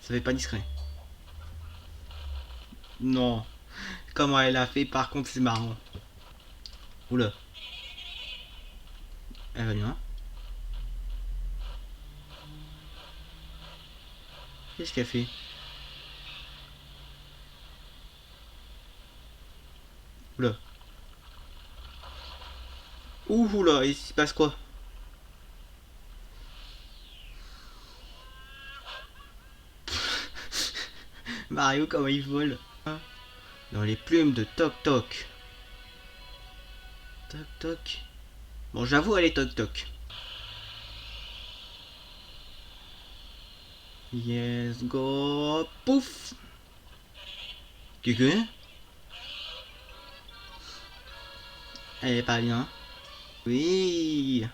Ça fait pas discret. Non. Comment elle a fait, par contre, c'est marrant. Oula. Elle va bien. Qu'est-ce qu'elle fait? Oula. Ouh là, il se passe quoi? Mario, comment il vole? Hein? Dans les plumes de Toc Toc. Toc Toc. Bon, j'avoue, elle est Toc Toc. Yes, go. Pouf. Cucu. Elle est pas bien. Oui.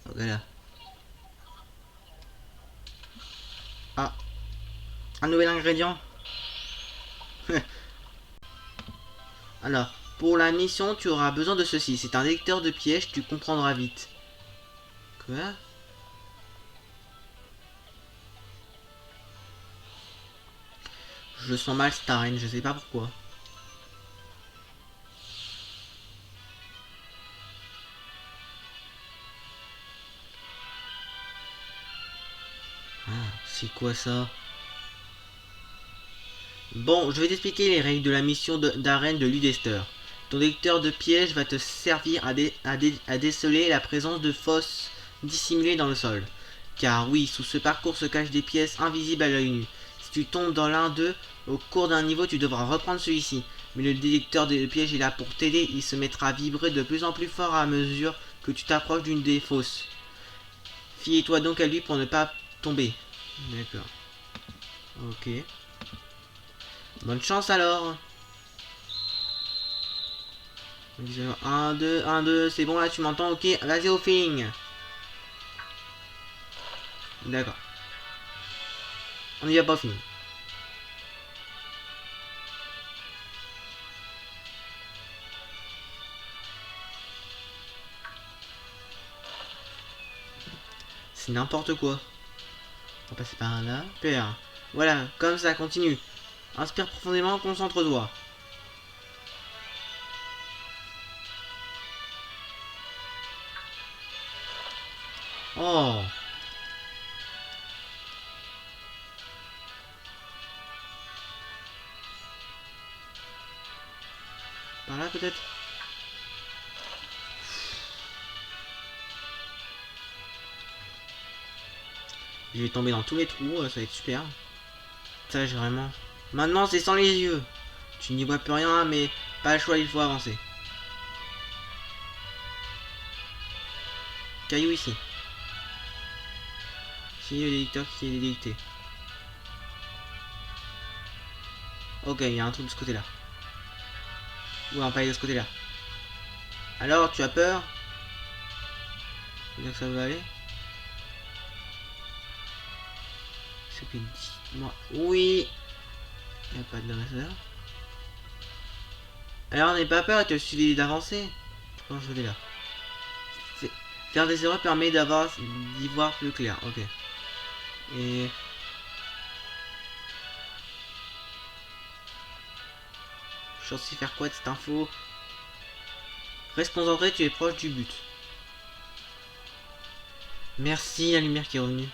Ok là. Ah. Un nouvel ingrédient. Alors, Pour la mission, tu auras besoin de ceci. C'est un lecteur de pièges, tu comprendras vite. Quoi? Je sens mal cette arène, je sais pas pourquoi. Ah, c'est quoi ça? Bon, je vais t'expliquer les règles de la mission d'arène de Ludester. Ton lecteur de pièges va te servir à déceler la présence de fosses dissimulées dans le sol. Car oui, sous ce parcours se cachent des pièces invisibles à l'œil nu. Si tu tombes dans l'un d'eux, au cours d'un niveau, tu devras reprendre celui-ci. Mais le détecteur de pièges est là pour t'aider, il se mettra à vibrer de plus en plus fort à mesure que tu t'approches d'une des fosses. Fie-toi donc à lui pour ne pas tomber. D'accord. Ok. Bonne chance alors. 1, 2, 1, 2, c'est bon là, tu m'entends? Ok, vas-y au feeling. D'accord. On n'y va pas au feeling. C'est n'importe quoi. On va passer par là. Super. Voilà, comme ça, continue. Inspire profondément, concentre-toi. Oh. Par là peut-être. Je vais tomber dans tous les trous, ça va être super. Ça, j'ai vraiment... Maintenant, c'est sans les yeux. Tu n'y vois plus rien, mais pas le choix, il faut avancer. Caillou ici. Si, le détecteur qui est détecté. Ok, il y a un truc de ce côté-là. Ou un palier de ce côté-là. Alors, tu as peur? Tu veux dire que ça va aller? C'est que dis-moi. Oui! Il n'y a pas de laser. Alors, n'aie pas peur, tu as suffit d'avancer. Je pense que je l'ai là. Faire des erreurs permet d'y voir plus clair. Ok. Et... je suis censé faire quoi de cette info? Reste concentré, tu es proche du but. Merci, la lumière qui est revenue.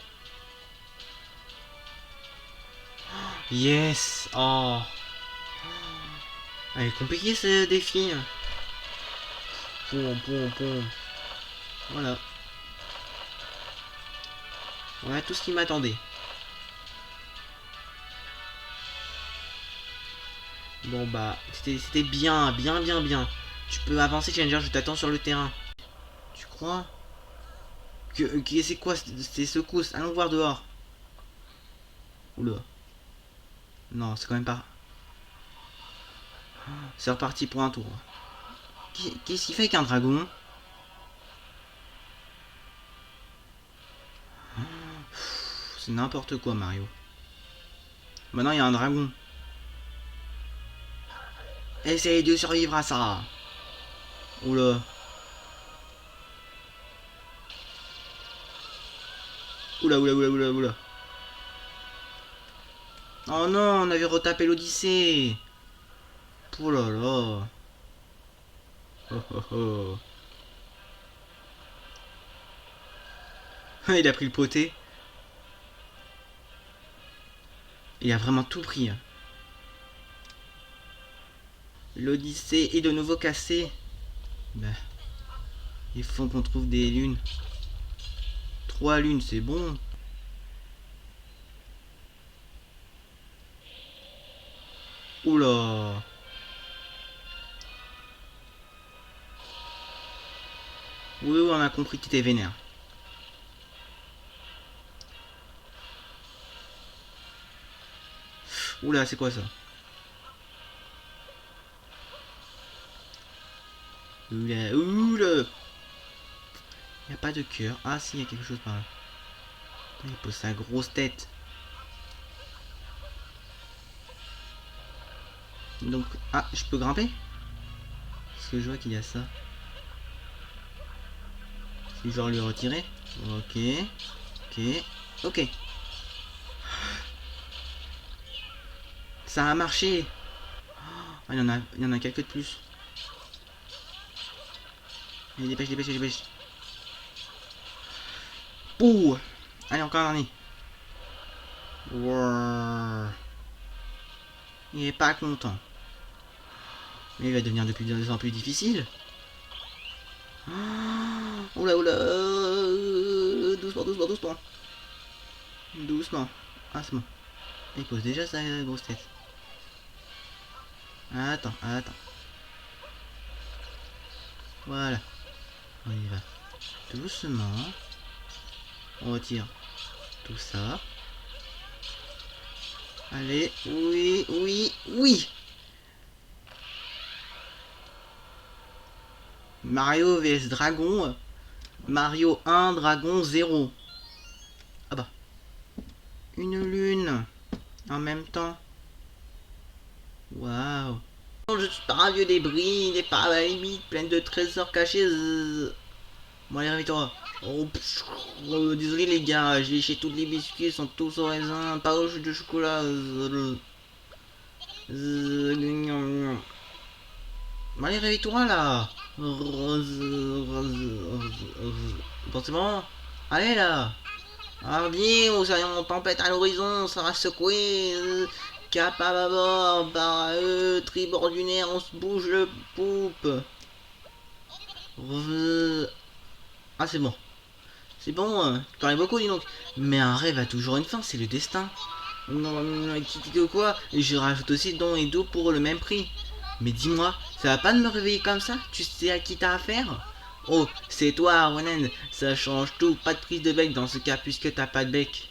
Yes! Oh! Elle est compliquée ce défi. Poum, poum, poum. Voilà. Voilà tout ce qui m'attendait. Bon bah, c'était bien, bien, bien, bien. Tu peux avancer, Challenger, je t'attends sur le terrain. Tu crois? C'est quoi ces secousses? Allons voir dehors. Oula. Non, c'est quand même pas... c'est reparti pour un tour. Qu'est-ce qu'il fait qu'un dragon? C'est n'importe quoi, Mario. Maintenant, il y a un dragon. Essaye de survivre à ça. Oula. Oula, oula, oula, oula, oula. Oh non, on avait retapé l'Odyssée. Oh là là. Oh oh oh. Il a pris le poté. Il a vraiment tout pris. L'Odyssée est de nouveau cassée. Bah, il faut qu'on trouve des lunes. 3 lunes, c'est bon. Oula. Oui, oui, on a compris que tu étais vénère. Oula, c'est quoi ça? Oula, oula. Il n'y a pas de cœur. Ah si, il y a quelque chose par là. Il pose sa grosse tête. Donc, ah, je peux grimper? que je vois qu'il y a ça. Si je dois lui retirer. Ok. Ok. Ok. Ça a marché. Ah, il y en a quelques de plus. Allez, dépêche, dépêche, dépêche. Pouh. Allez, encore un dernier. Wow. Il est pas content. Mais il va devenir de plus en plus difficile. Oula, oula. Doucement, doucement, doucement. Doucement. Ah, c'est bon. Il pose déjà sa grosse tête. Attends, attends. Voilà. On y va. Doucement. On retire tout ça. Allez, oui, oui, oui. Mario vs Dragon. Mario 1, Dragon 0. Ah bah. Une lune. En même temps. Waouh. Je suis pas un vieux débris, il est pas à la limite, plein de trésors cachés. Bon allez, réveille-toi. Oh, désolé les gars, j'ai léché tous les biscuits, ils sont tous au raisin, pas au jus de chocolat. Bon allez, réveille-toi là. Bon c'est bon. Allez là. Hardy, nous serions en tempête à l'horizon, ça va secouer. Cap à bâbord, barre à eux, tribord dunaire, on se bouge le poupe. Ah c'est bon. C'est bon, tu parlais beaucoup dis donc. Mais un rêve a toujours une fin, c'est le destin. Qui quoi? Et je rajoute aussi don et dos pour le même prix. Mais dis-moi, ça va pas de me réveiller comme ça? Tu sais à qui t'as affaire? Oh, c'est toi, Ronan, ça change tout, pas de prise de bec dans ce cas puisque t'as pas de bec.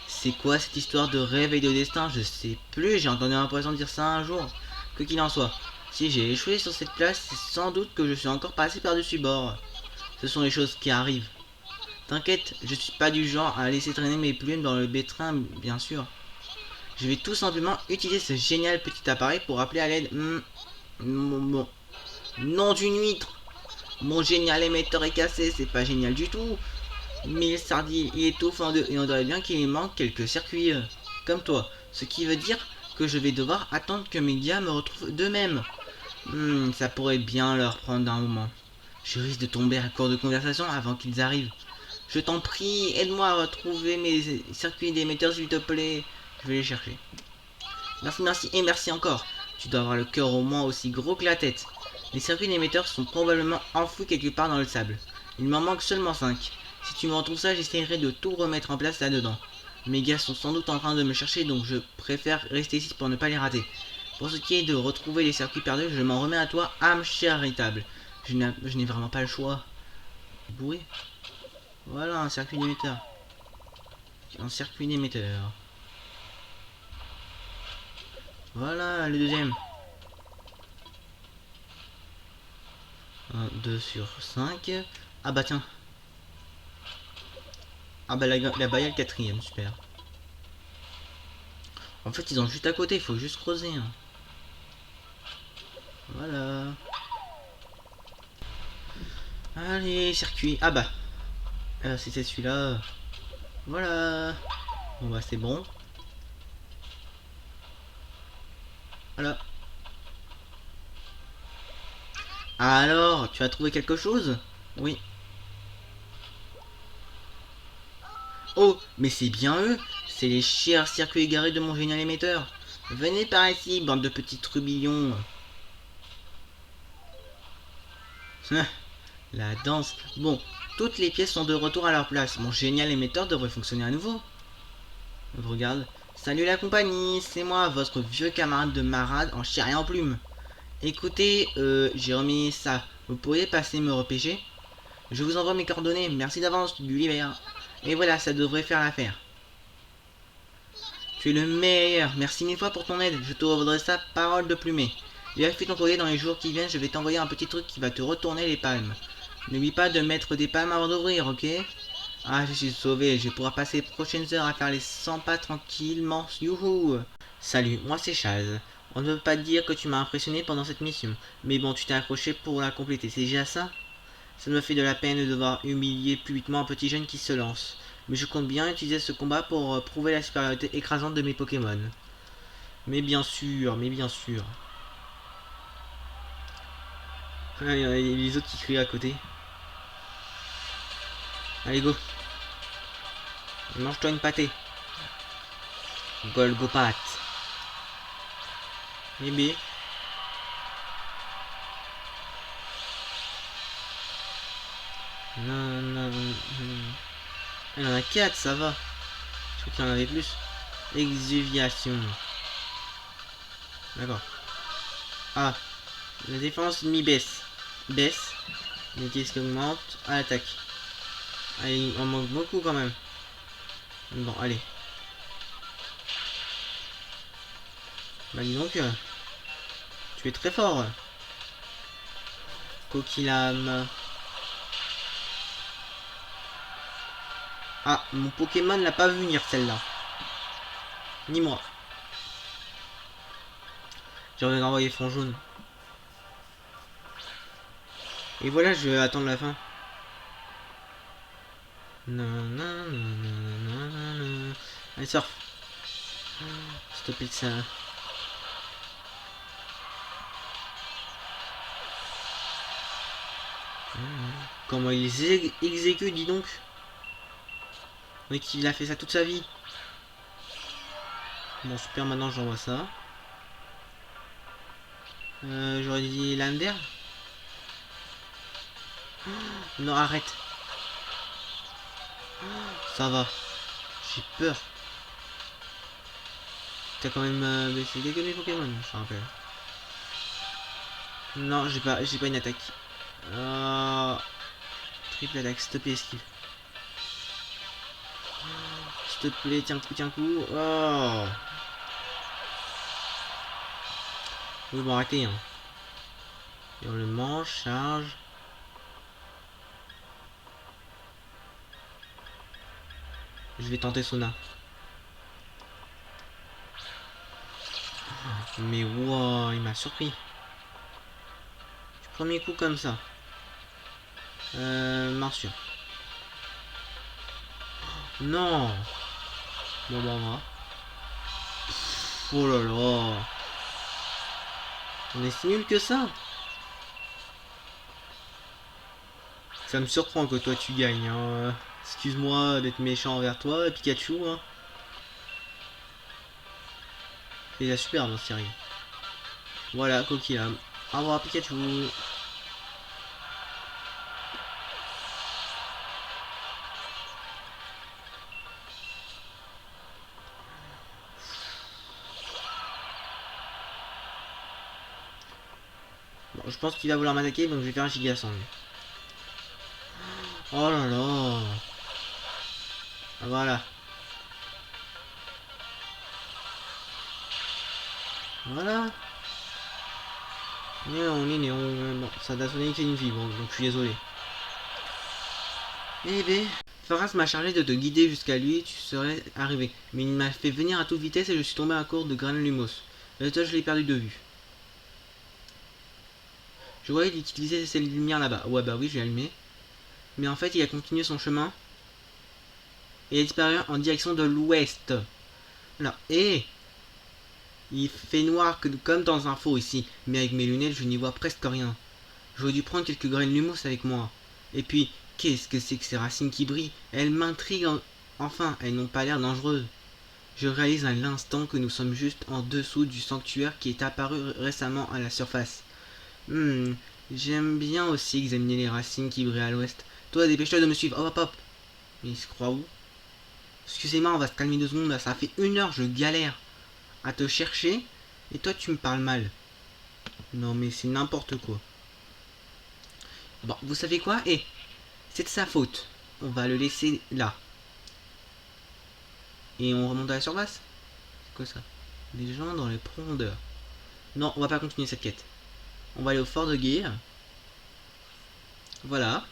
C'est quoi cette histoire de rêve et de destin? Je sais plus, j'ai entendu un poisson dire ça un jour. Que qu'il en soit, si j'ai échoué sur cette place, c'est sans doute que je suis encore passé par-dessus bord. Ce sont les choses qui arrivent. T'inquiète, je suis pas du genre à laisser traîner mes plumes dans le bétrin, bien sûr. Je vais tout simplement utiliser ce génial petit appareil pour appeler à l'aide. Bon. Nom d'une huître. Mon génial émetteur est cassé, c'est pas génial du tout. Mais il étouffe en deux et on dirait bien qu'il manque quelques circuits. Comme toi. Ce qui veut dire que je vais devoir attendre que mes gars me retrouvent d'eux-mêmes. Ça pourrait bien leur prendre un moment. Je risque de tomber à court de conversation avant qu'ils arrivent. Je t'en prie, aide-moi à retrouver mes circuits d'émetteurs s'il te plaît. Je vais les chercher. Merci, merci et merci encore. Tu dois avoir le cœur au moins aussi gros que la tête. Les circuits d'émetteurs sont probablement enfouis quelque part dans le sable. Il m'en manque seulement 5. Si tu me retrouves ça, j'essaierai de tout remettre en place là-dedans. Mes gars sont sans doute en train de me chercher, donc je préfère rester ici pour ne pas les rater. Pour ce qui est de retrouver les circuits perdus, je m'en remets à toi, âme charitable. Je n'ai vraiment pas le choix. Bourré. Voilà un circuit d'émetteur. Un circuit d'émetteur. Voilà le deuxième. 1, 2 sur 5. Ah bah tiens. Ah bah la baille le quatrième, super. En fait ils ont juste à côté, il faut juste creuser. Hein. Voilà. Allez, circuit. Ah bah. C'était celui-là. Voilà. Bon bah c'est bon. Voilà. Alors, tu as trouvé quelque chose? Oui. Oh, mais c'est bien eux. C'est les chers circuits égarés de mon génial émetteur. Venez par ici, bande de petits trubillons. La danse. Bon, toutes les pièces sont de retour à leur place. Mon génial émetteur devrait fonctionner à nouveau. Je regarde. Salut la compagnie, c'est moi, votre vieux camarade de marade en chair et en plume. Écoutez, j'ai remis ça. Vous pourriez passer me repêcher? Je vous envoie mes coordonnées. Merci d'avance, Gulliver. Et voilà, ça devrait faire l'affaire. Tu es le meilleur. Merci mille fois pour ton aide. Je te revaudrai ça, parole de plumet. Vérifie ton courrier dans les jours qui viennent. Je vais t'envoyer un petit truc qui va te retourner les palmes. N'oublie pas de mettre des palmes avant d'ouvrir, ok? Ah, je suis sauvé. Je vais pouvoir passer les prochaines heures à faire les 100 pas tranquillement. Youhou! Salut, moi c'est Chaz. On ne peut pas dire que tu m'as impressionné pendant cette mission. Mais bon, tu t'es accroché pour la compléter. C'est déjà ça? Ça me fait de la peine de devoir humilier publiquement un petit jeune qui se lance. Mais je compte bien utiliser ce combat pour prouver la supériorité écrasante de mes Pokémon. Mais bien sûr, mais bien sûr. Ah, il y a les autres qui crient à côté. Allez, go. Mange-toi une pâtée. Golgopat. Bébé. Non, non, non. Il y en a 4, ça va. Je crois qu'il y en avait plus. Exuviation. D'accord. Ah. La défense ennemie baisse. Baisse. Mais qu'est-ce qui augmente? À l'attaque. Allez, on manque beaucoup quand même. Bon, allez. Bah dis donc. Tu es très fort. Coquillam. Ah, mon Pokémon l'a pas vu venir celle-là. Ni moi. J'aurais envoyé fond jaune. Et voilà, je vais attendre la fin. Non, non, non, non, non, non, non. Allez, surf. Stopper ça. Comment il les exécute, dis donc. Mais qu'il a fait ça toute sa vie. Bon, super, maintenant j'envoie ça. J'aurais dit Lander. Non, arrête. Ça va. J'ai peur. T'as quand même baissé quelques mes Pokémon, je rappelle. Non, j'ai pas une attaque. Triple attaque, s'il te plaît, esquive. S'il te plaît, tiens un coup. Oh. Oui, bon, arrêtez. Hein. Et on le mange, charge. Je vais tenter Sona. Mais wow, il m'a surpris. Du premier coup comme ça. Morsure. Non. Bon bah on va. Oh là là. On est si nul que ça. Ça me surprend que toi tu gagnes. Hein. Excuse-moi d'être méchant envers toi, Pikachu. Hein. C'est la super dans cette série. Voilà, Coquillam. Au revoir Pikachu. Bon, je pense qu'il va vouloir m'attaquer, donc je vais faire un Gigasang. Oh là là. Ah, voilà. Voilà. Bon, ça a sonné une vie, bon, donc je suis désolé. Eh ben, Faras m'a chargé de te guider jusqu'à lui, tu serais arrivé. Mais il m'a fait venir à toute vitesse et je suis tombé à court de Granulumos. Résultat, je l'ai perdu de vue. Je voyais qu'il utilisait ces lumières là-bas. Ouais, bah oui, je l'ai allumé. Mais en fait, il a continué son chemin. Et a disparu en direction de l'ouest. Alors, il fait noir comme dans un faux ici. Mais avec mes lunettes, je n'y vois presque rien. J'aurais dû prendre quelques graines lumos avec moi. Et puis, qu'est-ce que c'est que ces racines qui brillent? Elles m'intriguent enfin, elles n'ont pas l'air dangereuses. Je réalise à l'instant que nous sommes juste en dessous du sanctuaire qui est apparu récemment à la surface. J'aime bien aussi examiner les racines qui brillent à l'ouest. Toi, dépêche-toi de me suivre. Hop, hop, hop. Mais il se croit où? Excusez-moi, on va se calmer 2 secondes. Là. Ça fait 1 heure, je galère à te chercher. Et toi, tu me parles mal. Non, mais c'est n'importe quoi. Bon, vous savez quoi? C'est de sa faute. On va le laisser là. Et on remonte à la surface? C'est quoi ça? Des gens dans les profondeurs. Non, on va pas continuer cette quête. On va aller au fort de guerre. Voilà.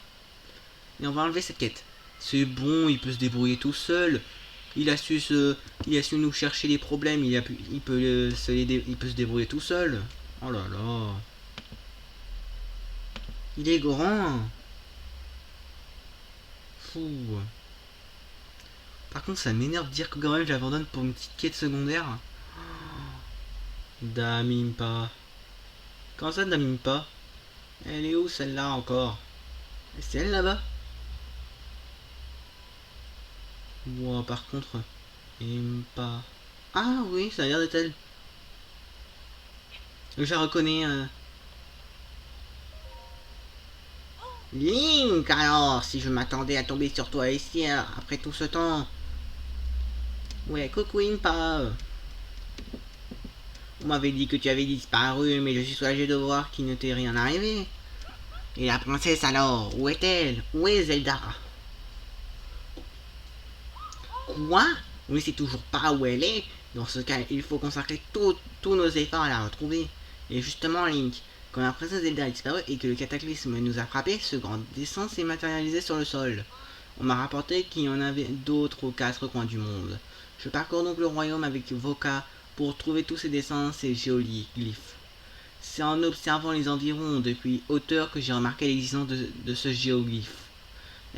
Et on va enlever cette quête. C'est bon, il peut se débrouiller tout seul. il a su nous chercher les problèmes, il peut il peut se débrouiller tout seul. Oh là là. Il est grand. Fou. Par contre, ça m'énerve de dire que quand même j'abandonne pour une petite quête secondaire. Damimpa. Comment ça, Damimpa? Elle est où celle-là encore? C'est elle là-bas? Wow, par contre, Impa. Ah oui, ça a l'air d'être elle. Je la reconnais. Link, alors, si je m'attendais à tomber sur toi ici, après tout ce temps. Ouais, coucou Impa. On m'avait dit que tu avais disparu, mais je suis soulagé de voir qu'il ne t'est rien arrivé. Et la princesse alors, où est-elle? Où est Zelda? Quoi? Oui, c'est toujours pas où elle est. Dans ce cas, il faut consacrer tous nos efforts à la retrouver. Et justement, Link, quand la princesse Zelda a disparu et que le cataclysme nous a frappé, ce grand dessin s'est matérialisé sur le sol. On m'a rapporté qu'il y en avait d'autres aux quatre coins du monde. Je parcours donc le royaume avec Voka pour trouver tous ces dessins, ces géoglyphes. C'est en observant les environs depuis hauteur que j'ai remarqué l'existence de ce géoglyphe.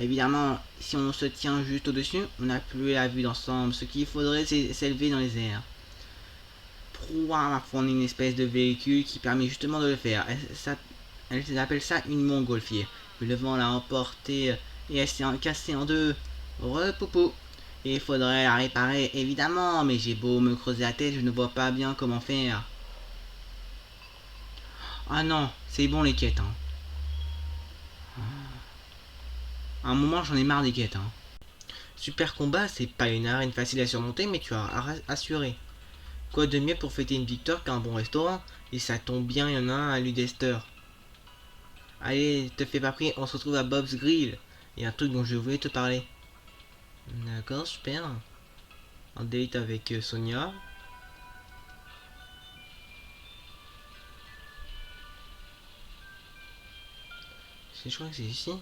Évidemment, si on se tient juste au-dessus, on n'a plus la vue d'ensemble. Ce qu'il faudrait, c'est s'élever dans les airs. Proa m'a fourni une espèce de véhicule qui permet justement de le faire. Elle appelle ça une montgolfière. Le vent l'a emportée et elle s'est cassée en deux. Repoupou. Et il faudrait la réparer, évidemment, mais j'ai beau me creuser la tête, je ne vois pas bien comment faire. Ah non, c'est bon les quêtes, hein. À un moment, j'en ai marre des quêtes, hein. Super combat, c'est pas une arène facile à surmonter, mais tu as assuré. Quoi de mieux pour fêter une victoire qu'un bon restaurant? Et ça tombe bien, il y en a un à Ludester. Allez, te fais pas pris, on se retrouve à Bob's Grill. Il y a un truc dont je voulais te parler. D'accord, super. Un date avec Sonia. Je crois que c'est ici.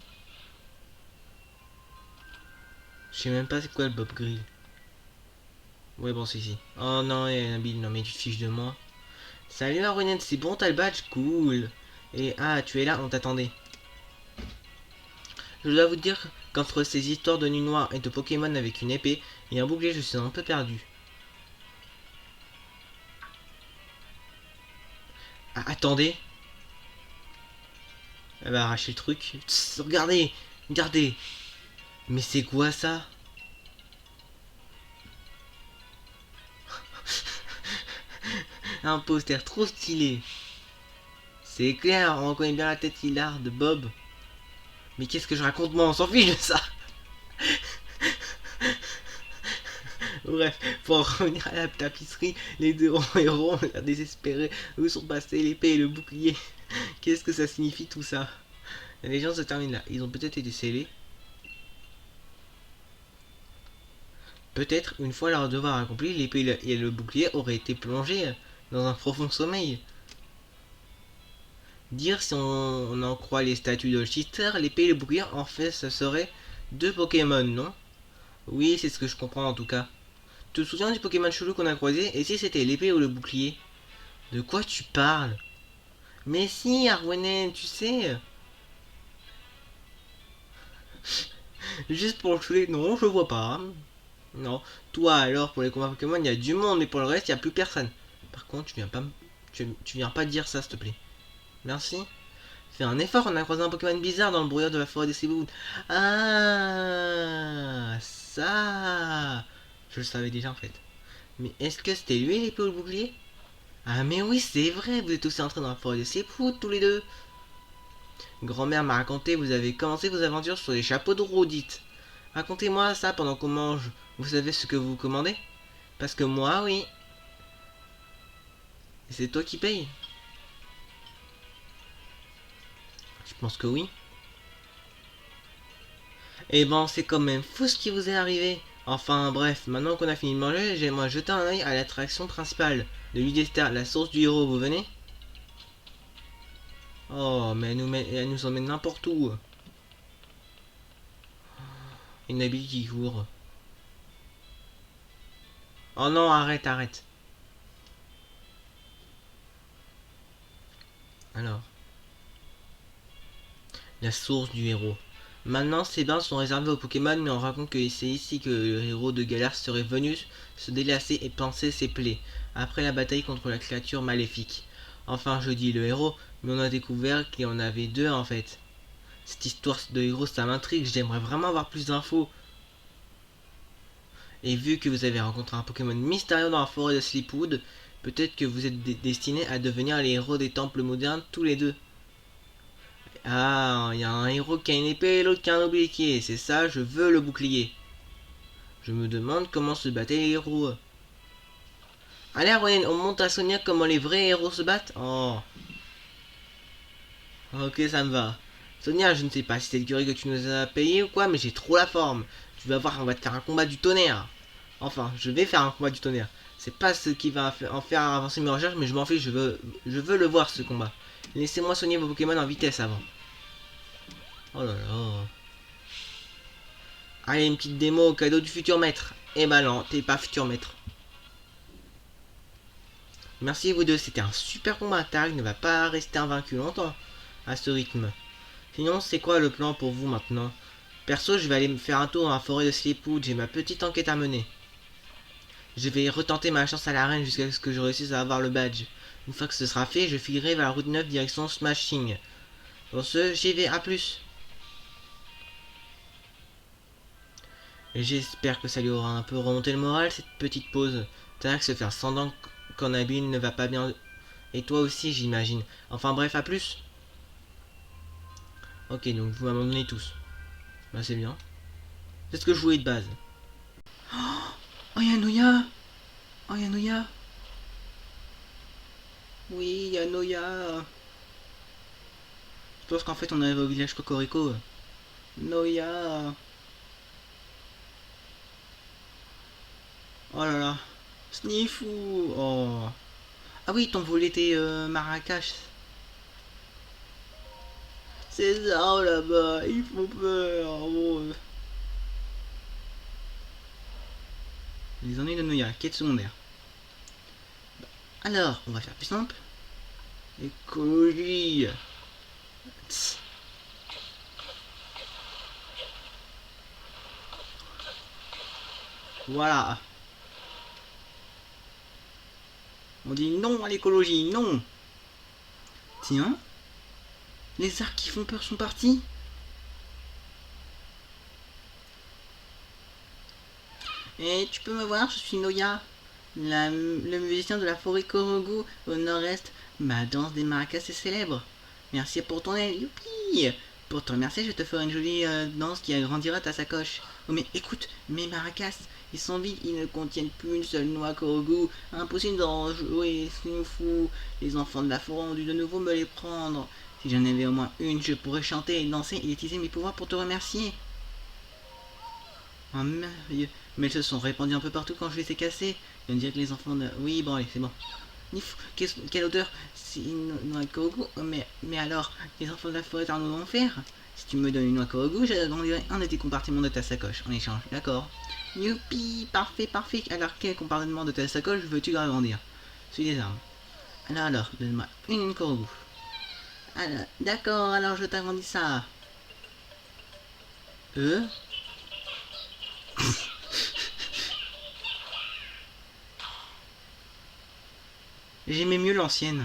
Je sais même pas c'est quoi le Bob Grill. Ouais, bon, c'est ici. Oh non, il y a un bill, non mais tu te fiches de moi. Salut Arunette, c'est bon, t'as le badge? Cool. Et ah, tu es là, on t'attendait. Je dois vous dire qu'entre ces histoires de nuit noire et de Pokémon avec une épée et un bouclier, je suis un peu perdu. Ah, attendez. Elle va arracher le truc. Tss, regardez, regardez. Mais c'est quoi ça? Un poster trop stylé. C'est clair, on reconnaît bien la tête hilar de Bob. Mais qu'est-ce que je raconte moi? On s'en fiche de ça. Bref, pour en revenir à la tapisserie, les deux héros ont l'air désespérés. Où sont passés l'épée et le bouclier? Qu'est-ce que ça signifie tout ça? La légende se termine là. Ils ont peut-être été scellés. Peut-être, une fois leur devoir accompli, l'épée et le bouclier auraient été plongés dans un profond sommeil. Dire si on en croit les statues de Chister, l'épée et le bouclier, en fait, ce serait deux Pokémon, non? Oui, c'est ce que je comprends en tout cas. Tu te souviens du Pokémon chelou qu'on a croisé? Et si c'était l'épée ou le bouclier? De quoi tu parles? Mais si, Arwenen, tu sais. Juste pour le chouler, non, je vois pas. Non. Toi, alors, pour les combats Pokémon, il y a du monde, mais pour le reste, il n'y a plus personne. Par contre, tu viens pas dire ça, s'il te plaît. Merci. Fais un effort, on a croisé un Pokémon bizarre dans le brouillard de la forêt des Seawood. Ah, ça. Je le savais déjà en fait. Mais est-ce que c'était lui l'épée ou le bouclier? Ah mais oui, c'est vrai, vous êtes aussi entrés dans la forêt des Seawood tous les deux. Grand-mère m'a raconté, vous avez commencé vos aventures sur les chapeaux de roue, dites. Racontez-moi ça pendant qu'on mange. Vous savez ce que vous commandez? Parce que moi, oui. Et c'est toi qui paye? Je pense que oui. Eh ben, c'est quand même fou ce qui vous est arrivé. Enfin, bref, maintenant qu'on a fini de manger, j'aimerais jeter un oeil à l'attraction principale de Ludester, la source du héros, vous venez? Oh, mais elle nous emmène n'importe où. Une habile qui court. Oh non, arrête, arrête. Alors. La source du héros. Maintenant, ces bains sont réservés aux Pokémon, mais on raconte que c'est ici que le héros de Galar serait venu se délasser et panser ses plaies, après la bataille contre la créature maléfique. Enfin, je dis le héros, mais on a découvert qu'il y en avait deux en fait. Cette histoire de héros, ça m'intrigue, j'aimerais vraiment avoir plus d'infos. Et vu que vous avez rencontré un Pokémon mystérieux dans la forêt de Sleepwood, peut-être que vous êtes destinés à devenir les héros des temples modernes tous les deux. Ah, il y a un héros qui a une épée et l'autre qui a un bouclier. C'est ça, je veux le bouclier. Je me demande comment se battaient les héros. Allez, Ronen, on monte à Sonia comment les vrais héros se battent. Oh. Ok, ça me va. Sonia, je ne sais pas si c'est le curry que tu nous as payé ou quoi, mais j'ai trop la forme. Tu vas voir, on va te faire un combat du tonnerre. Enfin, je vais faire un combat du tonnerre. C'est pas ce qui va en faire avancer mes recherches, mais je m'en fiche, je veux le voir ce combat. Laissez-moi soigner vos Pokémon en vitesse avant. Oh là là. Allez, une petite démo au cadeau du futur maître. Eh ben non, t'es pas futur maître. Merci vous deux, c'était un super combat. Tarek ne va pas rester invaincu longtemps à ce rythme. Sinon, c'est quoi le plan pour vous maintenant? Perso, je vais aller me faire un tour dans la forêt de Sleepwood, j'ai ma petite enquête à mener. Je vais retenter ma chance à l'arène jusqu'à ce que je réussisse à avoir le badge. Une fois que ce sera fait, je filerai vers la route 9 direction Smashing. Pour ce, j'y vais, à plus. Et j'espère que ça lui aura un peu remonté le moral cette petite pause. Tarek se faire semblant qu'en Nabil ne va pas bien. Et toi aussi, j'imagine. Enfin bref, à plus. Ok, donc vous m'abandonnez tous. Bah c'est bien. C'est ce que je voulais de base. Oh Yanoya. Oh Yanoya. Oui, Yanoya. Je pense qu'en fait on arrive au village Cocorico. Noya. Oh là là. Sniffou. Oh. Ah oui, ton volé tes Marrakech. C'est ça là-bas, ils font peur. Oh. Les ennuis de Noya, quête secondaire. Alors, on va faire plus simple. Écologie. Tss. Voilà. On dit non à l'écologie, non. Tiens, les arcs qui font peur sont partis. Et tu peux me voir, je suis Noya, le musicien de la forêt Korogu au nord-est. Ma danse des maracas est célèbre. Merci pour ton aide, youpi. Pour te remercier, je te ferai une jolie danse qui agrandira ta sacoche. Oh mais écoute, mes maracas, ils sont vides, ils ne contiennent plus une seule noix Korogu. Impossible d'en jouer, c'est fou. Les enfants de la forêt ont dû de nouveau me les prendre. Si j'en avais au moins une, je pourrais chanter et danser et utiliser mes pouvoirs pour te remercier. Oh merveilleux. Mais elles se sont répandues un peu partout quand je les ai cassées. On dirait que les enfants de... Oui, bon allez, c'est bon. Nif, quelle odeur. C'est une noix de Korogu. Mais alors, les enfants de la forêt en vont faire. Si tu me donnes une noix de Korogu, j'agrandirai un de tes compartiments de ta sacoche en échange. D'accord. Youpi, parfait, parfait. Alors, quel compartiment de ta sacoche veux-tu agrandir? Celui des armes. Alors, donne-moi une Korogu. Alors, d'accord, alors je t'agrandis ça. J'aimais mieux l'ancienne.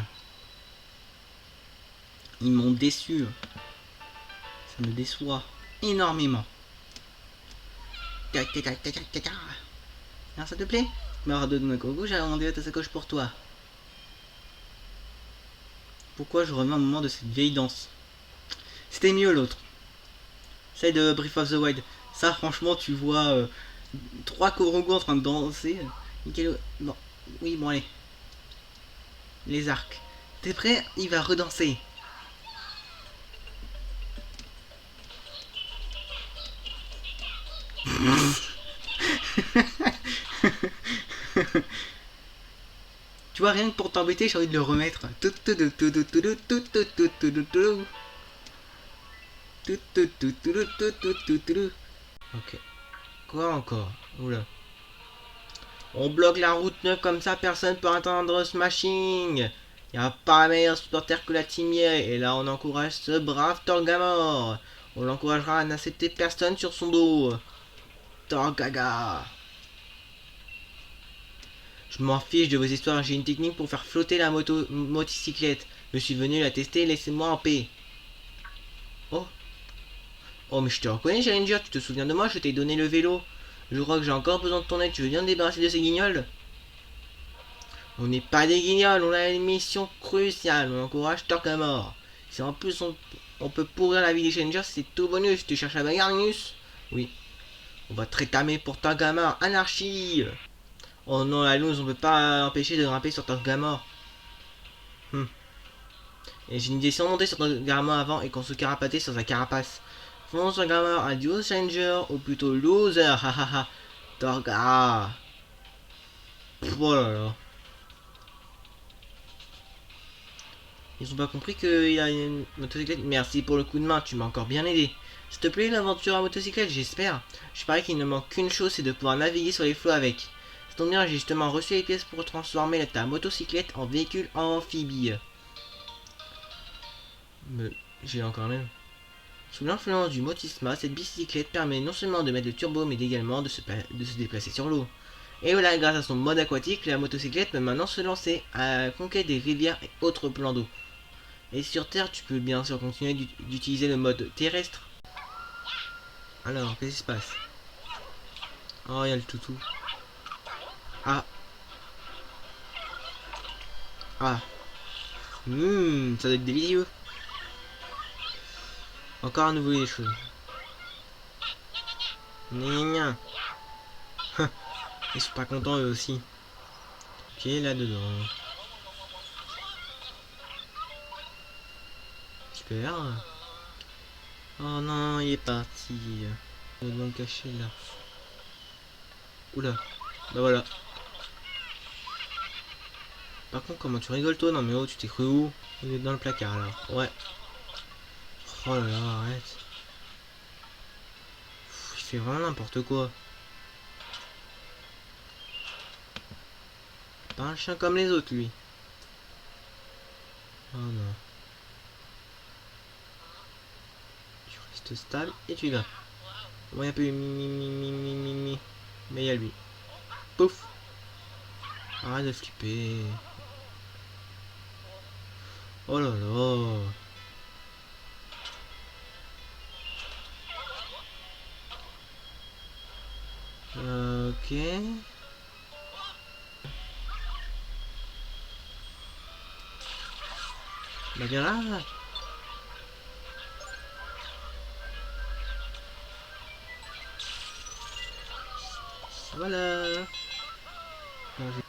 Ils m'ont déçu. Ça me déçoit énormément. Alors, ça te plaît? Mais de ma Korogu, j'ai agrandi ta sacoche pour toi. Pourquoi je reviens au moment de cette vieille danse? C'était mieux l'autre. Celle de Breath of the Wild. Ça, franchement, tu vois trois Korogu en train de danser. Bon, oui, bon, allez. Les arcs. T'es prêt? Il va redanser. Tu vois, rien que pour t'embêter, j'ai envie de le remettre. Ok. Quoi encore? Oula. On bloque la route 9 comme ça, personne peut atteindre Smashing. Y a pas meilleur supporter que la Timier. Et là, on encourage ce brave Torgamor. On l'encouragera à n'accepter personne sur son dos. Torgaga. Je m'en fiche de vos histoires, j'ai une technique pour faire flotter la motocyclette. Je suis venu la tester, laissez-moi en paix. Oh. Oh, mais je te reconnais, Challenger, tu te souviens de moi, je t'ai donné le vélo. Je crois que j'ai encore besoin de ton aide, tu veux bien te débarrasser de ces guignols? On n'est pas des guignols, on a une mission cruciale, on encourage Torgamor. Si en plus on peut pourrir la vie des Challengers, c'est tout bonus. Tu cherches la bagarre, Linus? Oui. On va te rétamer pour Torgamor, anarchie. Oh non, la loose, on peut pas empêcher de grimper sur Torgamor. Et j'ai une idée, si on montait sur Torgamor avant et qu'on se carapatait sur sa carapace. Fonce Torgamor, adios Challenger, ou plutôt loser, hahaha. Torga. Oh là là. Ils ont pas compris qu'il a une motocyclette. Merci pour le coup de main, tu m'as encore bien aidé. S'il te plaît, l'aventure à motocyclette, j'espère. Je parie qu'il ne manque qu'une chose, c'est de pouvoir naviguer sur les flots avec. Ça tombe bien, j'ai justement reçu les pièces pour transformer ta motocyclette en véhicule amphibie. Mais j'ai encore même. Sous l'influence du motisma, cette bicyclette permet non seulement de mettre le turbo, mais également de se déplacer sur l'eau. Et voilà, grâce à son mode aquatique, la motocyclette peut maintenant se lancer à la conquête des rivières et autres plans d'eau. Et sur Terre, tu peux bien sûr continuer d'utiliser le mode terrestre. Alors, qu'est-ce qui se passe? Oh, il y a le toutou. Ah. Ah. Ça doit être délicieux. Encore à nouveau des choses. Gna. Ils sont pas contents eux aussi. Ok, là-dedans. Super. Oh non, il est parti. Il va me cacher là. Oula. Bah voilà. Par contre, comment tu rigoles toi? Non mais oh, tu t'es cru où? Il est dans le placard alors. Ouais. Oh là là, arrête. Il fait vraiment n'importe quoi. Pas un chien comme les autres lui. Oh non. Tu restes stable et tu y vas. Ouais, un peu mi. Mais il y a lui. Pouf. Arrête de flipper. Oh là là. Ok. Bah viens là. Voilà.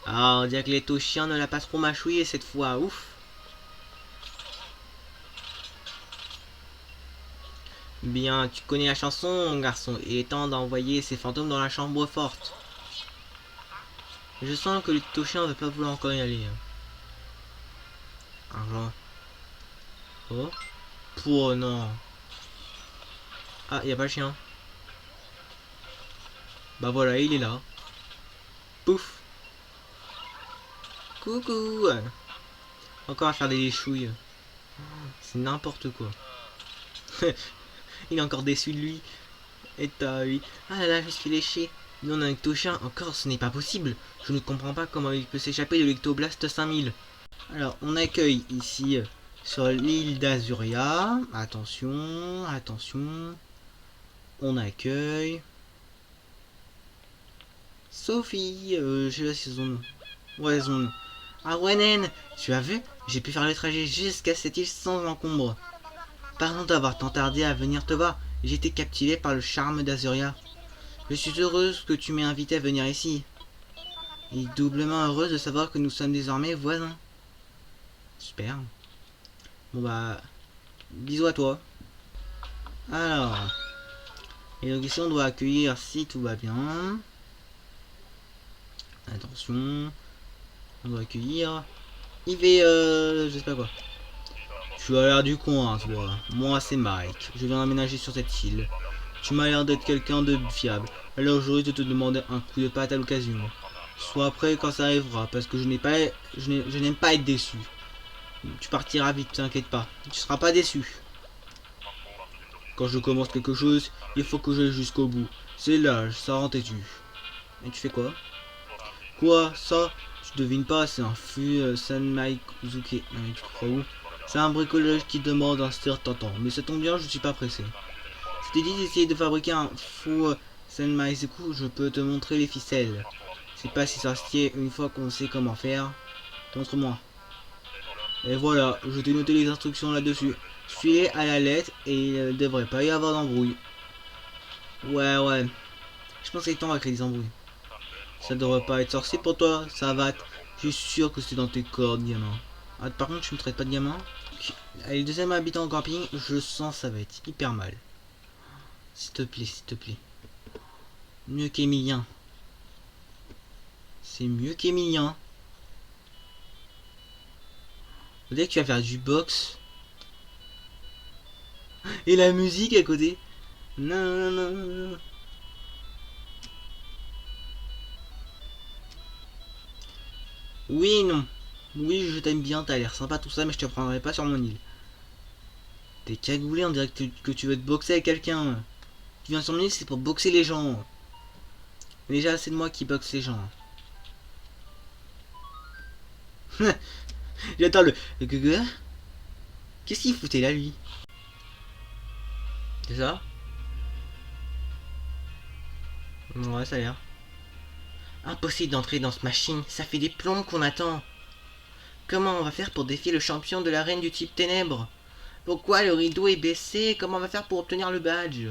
Ah, on dirait que les chiens ne la pas trop mâchouillé cette fois. Ouf. Bien, tu connais la chanson, mon garçon. Il est temps d'envoyer ces fantômes dans la chambre forte. Je sens que le chien ne veut pas vouloir encore y aller. Argent. Oh. Oh non. Ah, il n'y a pas le chien. Bah voilà, il est là. Pouf. Coucou. Encore à faire des chouilles. C'est n'importe quoi. Il est encore déçu de lui. Et t'as lui. Ah là là, je suis léché. Nous on a un ecto-chien. Encore, ce n'est pas possible. Je ne comprends pas comment il peut s'échapper de l'Ectoblast 5000. Alors, on accueille ici sur l'île d'Azuria. Attention, attention. On accueille Sophie. Je sais pas si son nom. Ouais, son nom. Ah ouais, naine, tu as vu? J'ai pu faire le trajet jusqu'à cette île sans encombre. Pardon d'avoir tant tardé à venir te voir. J'ai été captivé par le charme d'Azuria. Je suis heureuse que tu m'aies invité à venir ici. Et doublement heureuse de savoir que nous sommes désormais voisins. Super. Bon bah, bisous à toi. Alors, et donc ici on doit accueillir si tout va bien. Attention, on doit accueillir Yves, je sais pas quoi. Tu as l'air du coin, toi. Moi c'est Mike, je viens d'emménager sur cette île. Tu m'as l'air d'être quelqu'un de fiable, alors j'aurais de te demander un coup de patte à l'occasion. Sois prêt quand ça arrivera, parce que je n'aime pas être déçu. Tu partiras vite, t'inquiète pas. Tu seras pas déçu. Quand je commence quelque chose, il faut que j'aille jusqu'au bout. C'est l'âge, ça rend têtu. Et tu fais quoi? Quoi? Ça? Tu devines pas, c'est un feu Sanmai Kuzuki. Non mais tu crois où? C'est un bricolage qui demande un certain temps. Mais ça tombe bien, je suis pas pressé. Je t'ai dit d'essayer de fabriquer un faux Sanmai Zuku, je peux te montrer les ficelles. C'est pas si ça se tient une fois qu'on sait comment faire. Montre-moi. Et voilà, je t'ai noté les instructions là-dessus. Suis-les à la lettre et il ne devrait pas y avoir d'embrouille. Ouais. Je pense qu'il est temps va créer des embrouilles. Ça devrait pas être sorcier pour toi, ça va. Je suis sûr que c'est dans tes cordes, gamin. Ah, par contre, tu me traites pas de gamin. Ok. Allez, le deuxième habitant en camping, je sens ça va être hyper mal. S'il te plaît, s'il te plaît. Mieux qu'Emilien. C'est mieux qu'Emilien. Dès que tu vas faire du box. Et la musique à côté. Non. Oui, non. Oui, je t'aime bien, t'as l'air sympa tout ça, mais je te prendrai pas sur mon île. T'es cagoulé, on dirait que tu veux te boxer avec quelqu'un. Tu viens sur mon île, c'est pour boxer les gens. Déjà, c'est de moi qui boxe les gens. J'attends le... Qu'est-ce qu'il foutait là, lui? C'est ça? Ouais, ça a l'air. Impossible d'entrer dans cette machine, ça fait des plombes qu'on attend. Comment on va faire pour défier le champion de l'arène du type ténèbres? Pourquoi le rideau est baissé? Comment on va faire pour obtenir le badge?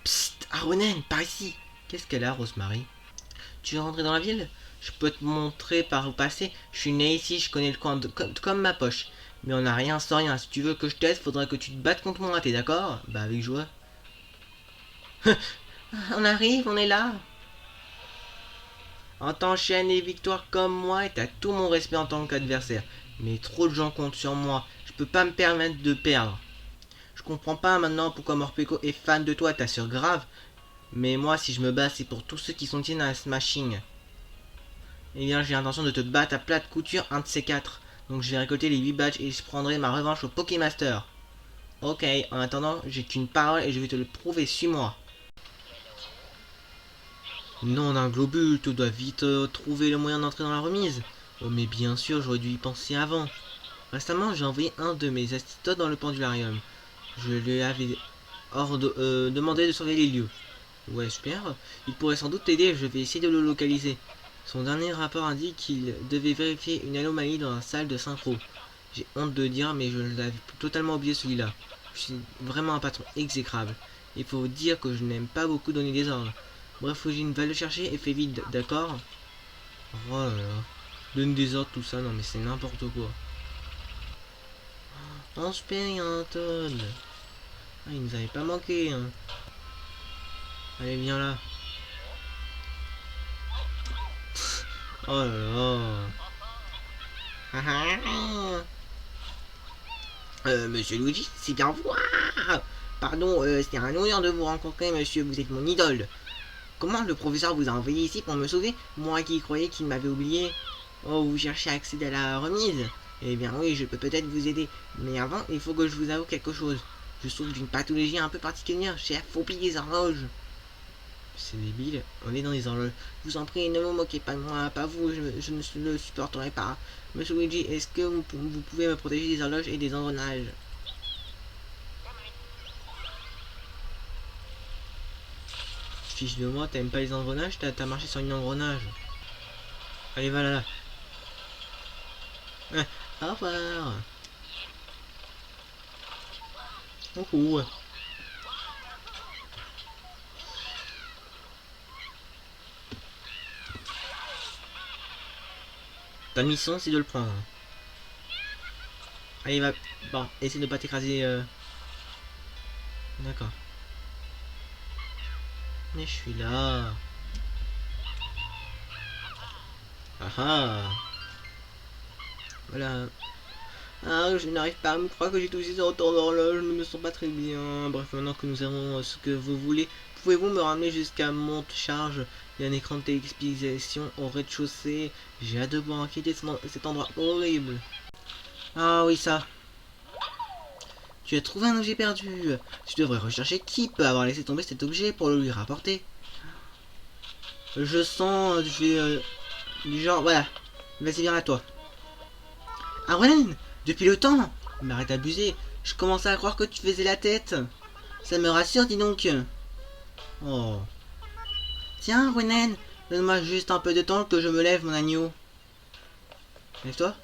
Psst, Aronen, par ici. Qu'est-ce qu'elle a, Rosemary? Tu veux rentrer dans la ville? Je peux te montrer par où passer. Je suis né ici, je connais le coin comme ma poche. Mais on n'a rien sans rien. Si tu veux que je t'aide, faudra que tu te battes contre moi, t'es d'accord? Bah avec joie. On arrive, on est là. En t'enchaînes les victoires comme moi et t'as tout mon respect en tant qu'adversaire. Mais trop de gens comptent sur moi. Je peux pas me permettre de perdre. Je comprends pas maintenant pourquoi Morpeko est fan de toi, t'assures grave. Mais moi, si je me bats, c'est pour tous ceux qui sont tiennent à Smashing. Eh bien, j'ai l'intention de te battre à plate couture, un de ces quatre. Donc je vais récolter les 8 badges et je prendrai ma revanche au Pokémaster. Ok, en attendant, j'ai qu'une parole et je vais te le prouver, suis-moi. Non, d'un globule, tu dois vite trouver le moyen d'entrer dans la remise. Oh, mais bien sûr, j'aurais dû y penser avant. Récemment, j'ai envoyé un de mes assistotes dans le pendularium. Je lui avais demandé de surveiller les lieux. Ouais, super. Il pourrait sans doute t'aider, je vais essayer de le localiser. Son dernier rapport indique qu'il devait vérifier une anomalie dans la salle de synchro. J'ai honte de dire, mais je l'avais totalement oublié celui-là. Je suis vraiment un patron exécrable. Il faut dire que je n'aime pas beaucoup donner des ordres. Bref, Fujin, va le chercher et fais vite, d'accord? Oh là là. Donne des ordres, tout ça, non mais c'est n'importe quoi. On se paye un Todd. Ah, il nous avait pas manqué, hein. Allez, viens là. Oh là là. Monsieur Luigi, c'est bien vous. Pardon, c'est un honneur de vous rencontrer, monsieur. Vous êtes mon idole. Comment le professeur vous a envoyé ici pour me sauver? Moi qui croyais qu'il m'avait oublié. Oh, vous cherchez à accéder à la remise? Eh bien oui, je peux peut-être vous aider. Mais avant, il faut que je vous avoue quelque chose. Je souffre d'une pathologie un peu particulière. J'ai la phobie des horloges. C'est débile, on est dans les horloges. Je vous en prie, ne vous moquez pas de moi, pas vous, je ne le supporterai pas. Monsieur Luigi, est-ce que vous pouvez me protéger des horloges et des engrenages? Fiche de moi, t'aimes pas les engrenages? T'as marché sur un engrenage. Allez, va là. Au revoir. Coucou. Ta mission, c'est de le prendre. Allez, va. Bon, essaie de pas t'écraser. D'accord. Mais je suis là. Ah ah. Voilà. Ah, je n'arrive pas à me croire que j'ai touché ce retour d'horloge, je ne me sens pas très bien. Bref, maintenant que nous avons ce que vous voulez, Pouvez-vous me ramener jusqu'à Monte-Charge? Il y a un écran de téléexplication au rez-de-chaussée. J'ai hâte de voir quitter cet endroit horrible. Ah oui, ça. Tu as trouvé un objet perdu. Tu devrais rechercher qui peut avoir laissé tomber cet objet pour le lui rapporter. Je sens, je vais, du genre, voilà. Vas-y, viens à toi. Ah ouais, depuis le temps. Mais arrête d'abuser. Je commençais à croire que tu faisais la tête. Ça me rassure, dis donc. Oh. Tiens, Renan, donne-moi juste un peu de temps que je me lève, mon agneau. Lève-toi.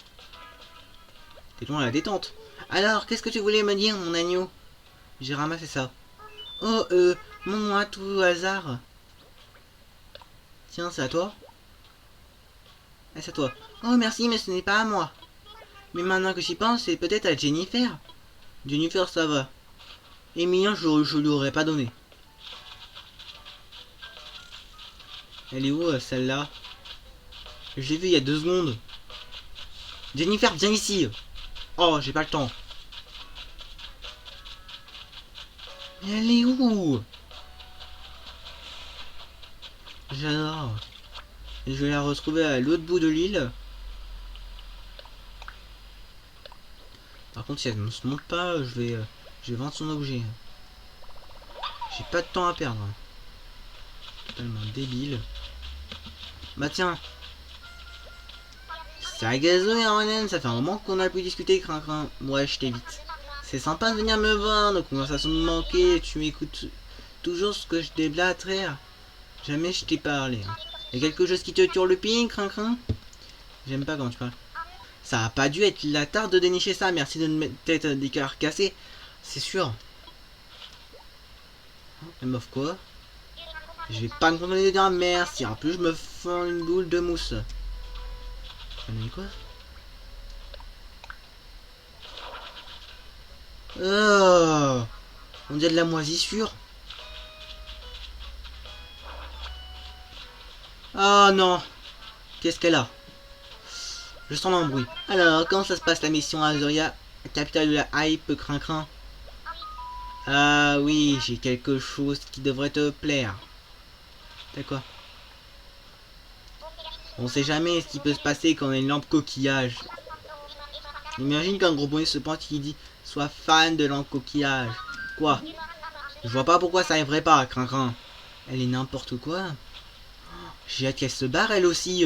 T'es loin à la détente. Alors, qu'est-ce que tu voulais me dire, mon agneau? J'ai ramassé ça. Oh, montre-moi tout au hasard. Tiens, c'est à toi. Ah, c'est à toi. Oh, merci, mais ce n'est pas à moi. Mais maintenant que j'y pense, c'est peut-être à Jennifer. Jennifer, ça va. Emilien, je lui aurais pas donné. Elle est où, celle-là? Je l'ai vue il y a 2 secondes. Jennifer, viens ici. Oh, j'ai pas le temps. Mais elle est où? J'adore. Et je vais la retrouver à l'autre bout de l'île. Par contre, si elle ne se monte pas, je vais vendre son objet. J'ai pas de temps à perdre. Totalement débile. Bah tiens. Ça gazouille, Ronan, ça fait un moment qu'on a pu discuter, crin. Ouais, je t'évite. C'est sympa de venir me voir, nos conversations me manquaient, tu m'écoutes toujours ce que je déblatère. Jamais je t'ai parlé. Hein. Y a quelque chose qui te turlupine, crin. J'aime pas quand tu parles. Ça a pas dû être la tarte de dénicher ça, merci de me tête des cœurs cassés. C'est sûr. Elle m'offre quoi? Je vais pas me contenter de dire merci, en plus je me fends une boule de mousse. Elle m'a dit quoi? Oh, on dirait de la moisissure. Oh non. Qu'est-ce qu'elle a? Je sens l'embrouille. Alors, comment ça se passe la mission Azuria, capitale de la hype, crin. Ah oui, j'ai quelque chose qui devrait te plaire. C'est quoi? On sait jamais ce qui peut se passer quand on a une lampe coquillage. Imagine qu'un gros bonnet se pointe qui dit « Sois fan de lampe coquillage ». Quoi? Je vois pas pourquoi ça arriverait pas, crin. Elle est n'importe quoi. J'ai hâte qu'elle se barre elle aussi.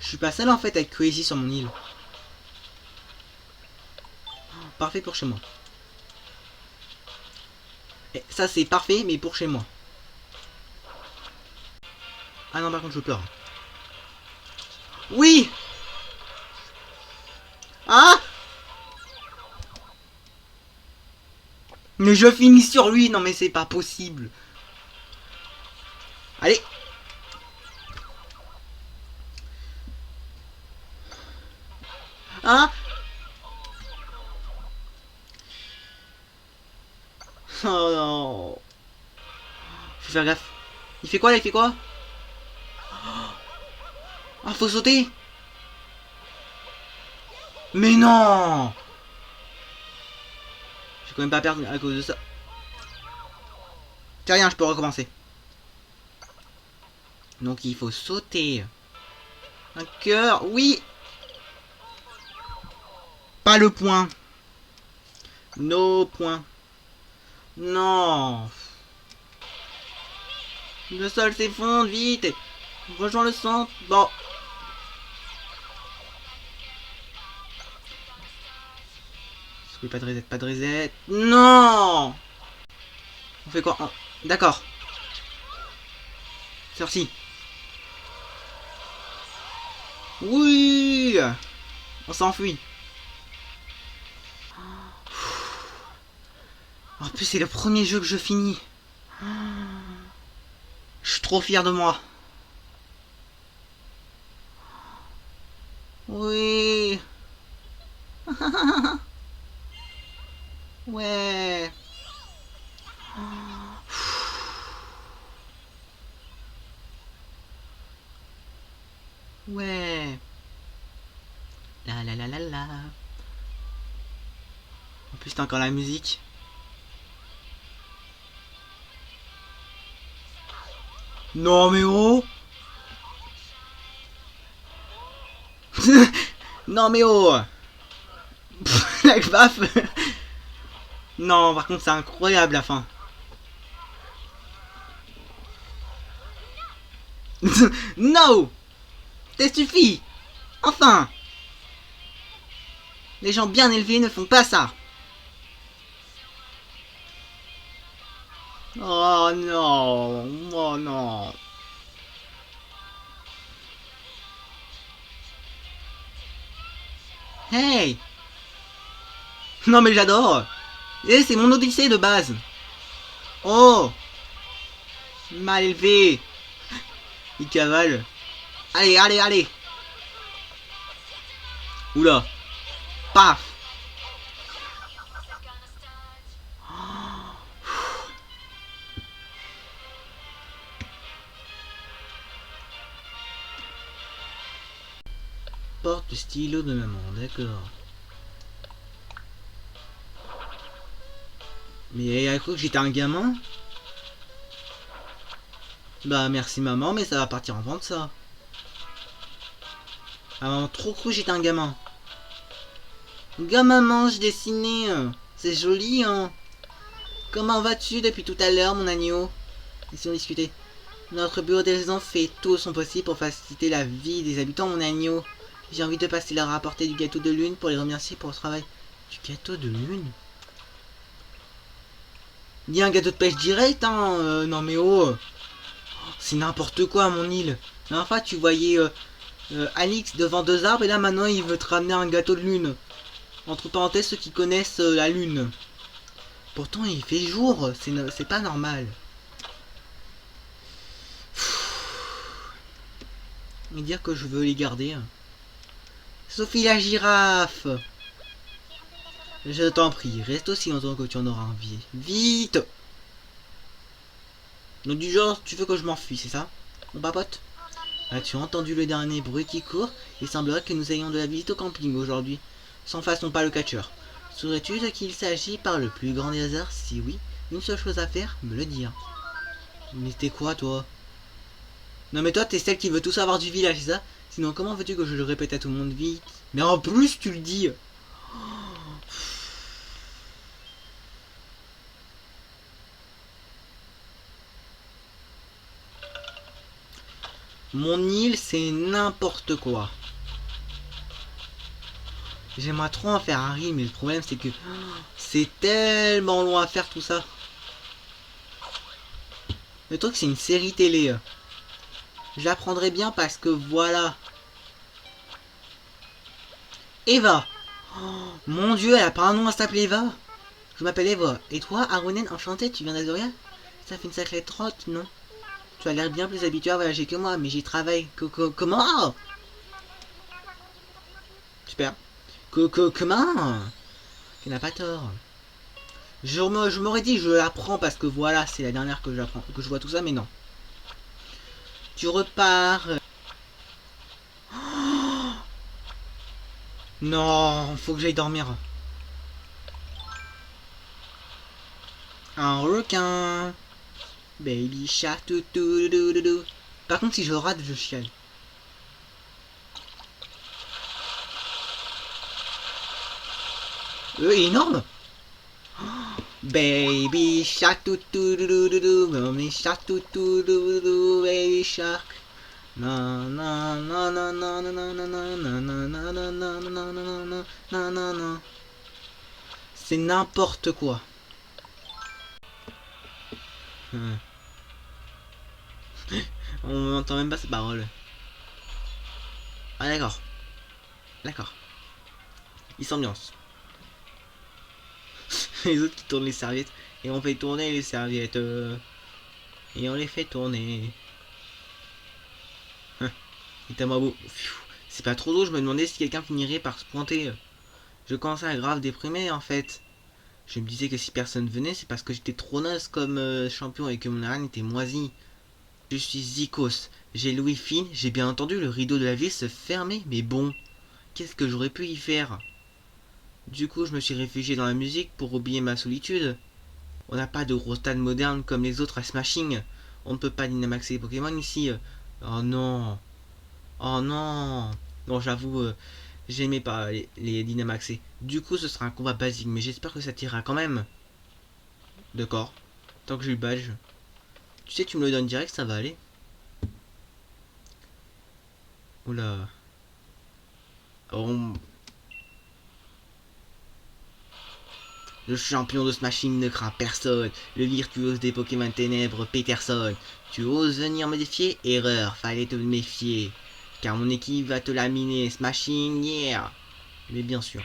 Je suis pas seul en fait avec Crazy sur mon île. Parfait pour chez moi. Et ça c'est parfait mais pour chez moi. Ah non par contre je pleure. Oui. Ah. Mais je finis sur lui, non mais c'est pas possible. Allez. Hein? Oh non. Faut faire gaffe. Il fait quoi là? Il fait quoi? Ah, faut sauter. Mais non. J'ai quand même pas perdu à cause de ça. C'est rien, je peux recommencer. Donc il faut sauter. Un cœur, oui. Pas le point. No point. Non. Le sol s'effondre, vite. Rejoins le centre. Bon. Oui, pas de reset, pas de reset. Non. On fait quoi? D'accord. C'est parti. Oui. On s'enfuit. En plus, c'est le premier jeu que je finis. Je suis trop fier de moi. Oui. Ouais. Ouais. La. En plus, t'as encore la musique. Non mais oh. Non mais oh. La baffe. Non, par contre c'est incroyable la fin. No. Ça suffit. Enfin. Les gens bien élevés ne font pas ça. Oh non. Oh non. Hey. Non mais j'adore. Eh, c'est mon Odyssée de base. Oh. Mal élevé. Il cavale. Allez, allez, allez. Oula. Paf. Porte le stylo de maman, d'accord. Mais elle a cru que j'étais un gamin. Bah merci maman, mais ça va partir en vente ça. Ah maman, trop cru que j'étais un gamin. Gamin mange dessiné. C'est joli hein. Comment vas-tu depuis tout à l'heure mon agneau? Laissons discuter. Notre bureau des résidents fait tout son possible pour faciliter la vie des habitants mon agneau. J'ai envie de passer leur apporter du gâteau de lune pour les remercier pour le travail. Du gâteau de lune? Il y a un gâteau de pêche direct hein. Non mais oh. C'est n'importe quoi à mon île. La dernière fois tu voyais Alix devant 2 arbres et là maintenant il veut te ramener un gâteau de lune. Entre parenthèses ceux qui connaissent la lune. Pourtant il fait jour, c'est pas normal. Et dire que je veux les garder. Sophie la girafe. Je t'en prie, reste aussi longtemps que tu en auras envie. Vite. Donc du genre, tu veux que je m'enfuis, c'est ça? On papote? As-tu entendu le dernier bruit qui court? Il semblerait que nous ayons de la visite au camping aujourd'hui. Sans façon pas le catcheur. Saurais-tu de qui il s'agit par le plus grand des hasards? Si oui, une seule chose à faire, me le dire. Mais t'es quoi toi? Non mais toi t'es celle qui veut tout savoir du village, c'est ça? Sinon comment veux-tu que je le répète à tout le monde vite? Mais en plus tu le dis. Mon île c'est n'importe quoi. J'aimerais trop en faire un rire, mais le problème c'est que c'est tellement loin à faire tout ça. Le truc c'est une série télé. Je la prendrai bien parce que voilà. Eva. Oh, mon dieu, elle a pas un nom à s'appeler Eva. Je m'appelle Eva. Et toi, Arunen, enchanté, tu viens d'Azoria? Ça fait une sacrée trotte, non? Tu as l'air bien plus habitué à voyager que moi, mais j'y travaille. Comment? Super. Comment? Tu n'as pas tort. Je m'aurais dit je l'apprends parce que voilà, c'est la dernière que j'apprends, que je vois tout ça, mais non. Tu repars. Oh non, faut que j'aille dormir. Un requin. Baby shark tout. Par contre si je rate, je chiale. Énorme. Baby shark tout. Baby shark tout. Baby shark. Non. C'est n'importe quoi. On n'entend même pas ces paroles. Ah d'accord. D'accord. Il s'ambiance. Les autres qui tournent les serviettes. Et on fait tourner les serviettes. Et on les fait tourner. Et t'as moi beau. C'est pas trop drôle, je me demandais si quelqu'un finirait par se pointer. Je commençais à grave déprimer en fait. Je me disais que si personne venait, c'est parce que j'étais trop naze comme champion et que mon arène était moisie. Je suis Zikos, j'ai l'ouïe fine, j'ai bien entendu le rideau de la ville se fermer, mais bon, qu'est-ce que j'aurais pu y faire? Du coup, je me suis réfugié dans la musique pour oublier ma solitude. On n'a pas de gros stade moderne comme les autres à Smashing. On ne peut pas Dynamaxer les Pokémon ici. Oh non. Oh non. Non, j'avoue, j'aimais pas les Dynamaxer. Du coup, ce sera un combat basique, mais j'espère que ça tirera quand même. D'accord. Tant que j'ai le badge. Tu sais, tu me le donnes direct, ça va aller. Oula. Oh. Le champion de Smashing ne craint personne. Le virtuose des Pokémon Ténèbres, Peterson. Tu oses venir me défier? Erreur, fallait te méfier. Car mon équipe va te laminer. Smashing, yeah. Mais bien sûr.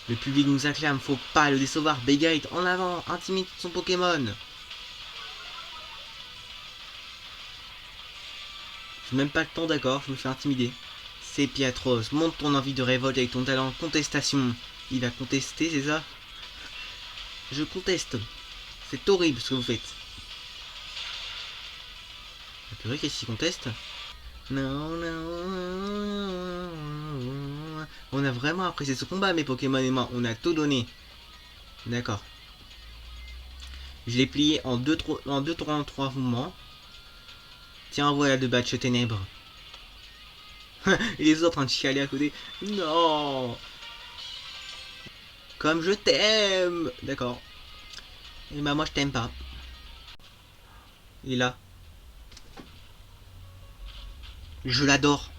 Le public nous acclame, faut pas le décevoir. Begate, en avant, intimide son Pokémon. J'ai même pas le temps, d'accord, je me fais intimider. C'est Piatros, montre ton envie de révolte avec ton talent contestation. Il va contester, c'est ça? Je conteste. C'est horrible ce que vous faites. La purée, qu'est-ce qu'il conteste? Non, non. On a vraiment apprécié ce combat, mes Pokémon et moi. On a tout donné. D'accord. Je l'ai plié en 3 mouvements. Tiens, voilà deux batchs ténèbres. Et les autres en train de chialer à côté. Non. Comme je t'aime. D'accord. Et bah moi je t'aime pas. Il est là. Je l'adore.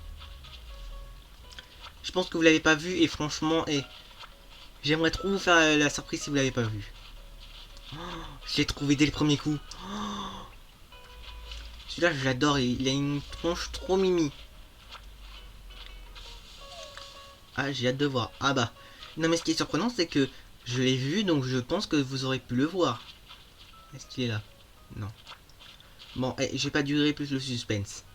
Je pense que vous l'avez pas vu et franchement, j'aimerais trop vous faire la surprise si vous l'avez pas vu. Oh, je l'ai trouvé dès le premier coup. Oh, celui-là je l'adore, il a une tronche trop mimi. Ah, j'ai hâte de voir. Ah bah. Non mais ce qui est surprenant c'est que je l'ai vu donc je pense que vous aurez pu le voir. Est-ce qu'il est là? Non. Bon, je vais pas durer plus le suspense.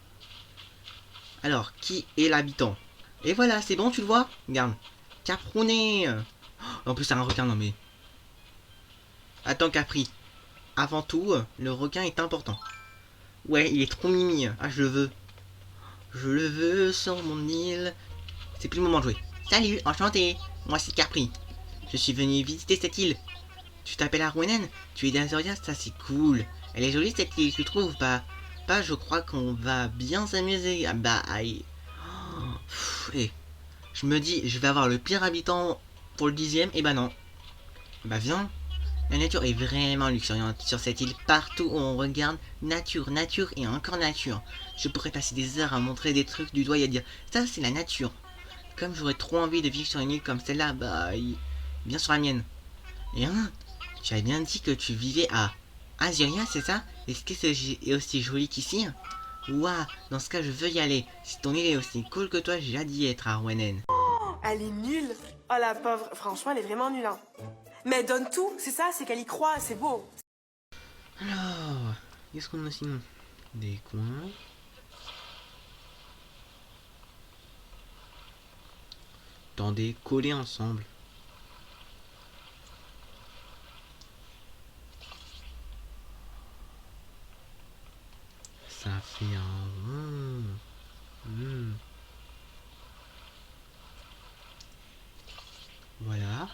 Alors, qui est l'habitant? Et voilà, c'est bon, tu le vois? Regarde. Caproné. En plus, c'est un requin, non mais... Attends, Capri. Avant tout, le requin est important. Ouais, il est trop mimi. Ah, je le veux. Je le veux sur mon île. C'est plus le moment de jouer. Salut, enchanté. Moi, c'est Capri. Je suis venu visiter cette île. Tu t'appelles Arwenen? Tu es d'Azoria, ça c'est cool. Elle est jolie cette île, tu trouves pas? Pas, je crois qu'on va bien s'amuser. Ah bah, aïe. Je me dis, je vais avoir le pire habitant pour le 10e, et bah non. Bah viens. La nature est vraiment luxuriante sur cette île. Partout où on regarde, nature, nature et encore nature. Je pourrais passer des heures à montrer des trucs du doigt et à dire, ça c'est la nature. Comme j'aurais trop envie de vivre sur une île comme celle-là, bah, bien sur la mienne. Et hein, tu avais bien dit que tu vivais à Azuria, c'est ça? Est-ce que c'est aussi joli qu'ici? Ouah, dans ce cas je veux y aller. Si ton île est aussi cool que toi, j'ai hâte d'y être à Arwenen. Elle est nulle. Oh la pauvre, franchement elle est vraiment nulle. Hein. Mais elle donne tout, c'est ça, c'est qu'elle y croit, c'est beau. Alors, qu'est-ce qu'on a sinon? Des coins. Attendez, coller ensemble. Ça fait un... Voilà.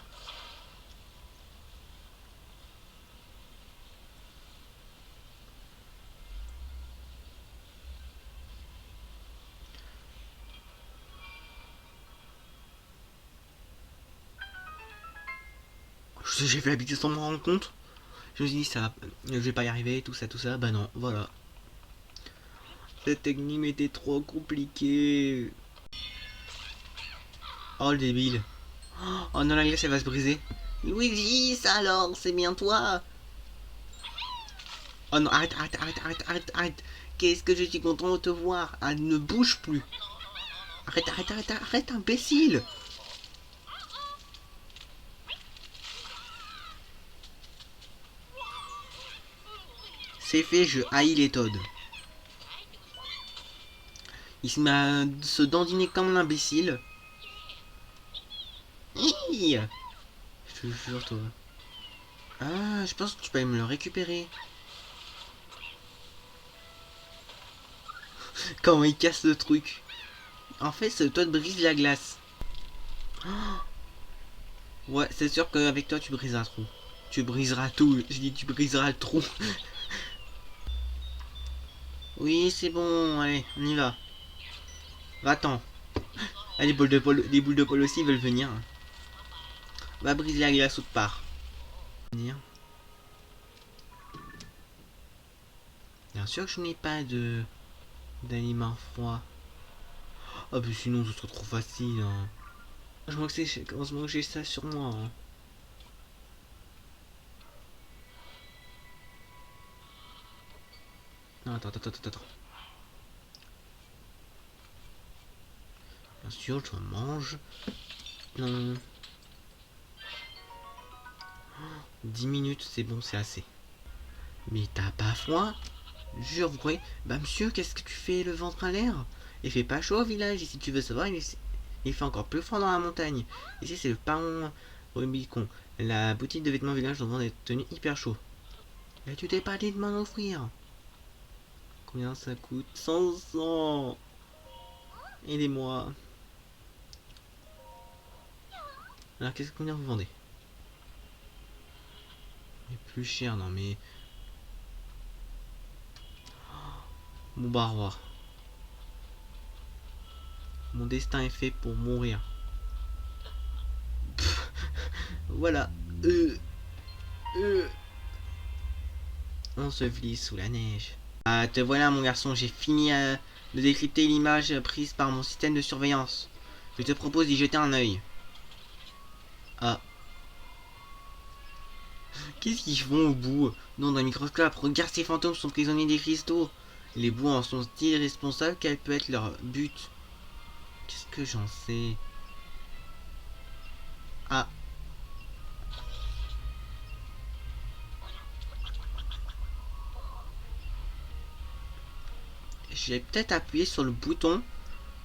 J'ai fait l'habitude sans me rendre compte. Je me suis dit, ça, je vais pas y arriver, tout ça. Bah non, voilà. Cette technique était trop compliquée. Oh le débile. Oh non, la glace elle va se briser. Luigi, ça alors, c'est bien toi. Oh non, arrête. Qu'est-ce que je suis content de te voir. Ah, ne bouge plus. Arrête, imbécile. C'est fait, je haïs les Toads. Il se met à se dandiner comme l'imbécile. Je te jure, toi. Ah, je pense que tu peux me le récupérer. Comment il casse le truc. En fait, ce Toad brise la glace. Ouais, c'est sûr qu'avec toi, tu briseras tout. Tu briseras tout. Je dis, tu briseras le trou. Oui, c'est bon, allez, on y va. Va-t'en. Ah, les boules de Paul aussi veulent venir. Va briser la glace autre part. Venir. Bien sûr que je n'ai pas de d'aliments froids. Ah, mais sinon ce serait trop facile. Hein. Heureusement que j'ai ça sur moi. Hein. Non, attends. Bien sûr, je mange. Non. 10 minutes, c'est bon, c'est assez. Mais t'as pas froid? Jure, vous croyez? Bah monsieur, qu'est-ce que tu fais le ventre à l'air? Il fait pas chaud au village, et si tu veux savoir, il fait encore plus froid dans la montagne. Ici, c'est le paon Rubicon. La boutique de vêtements village vend des tenues hyper chaud. Et tu t'es pas dit de m'en offrir? Combien ça coûte? 500. Aidez-moi. Alors, combien vous vendez? Mais plus cher, non mais... Mon barroir. Mon destin est fait pour mourir. Pff, voilà. On se vlit sous la neige. Ah, te voilà mon garçon, j'ai fini de décrypter l'image prise par mon système de surveillance. Je te propose d'y jeter un œil. Ah. Qu'est-ce qu'ils font au bout? Non, dans le microscope, regarde, ces fantômes sont prisonniers des cristaux. Les bouts en sont si responsables quel peut être leur but? Qu'est-ce que j'en sais? Ah. J'ai peut-être appuyé sur le bouton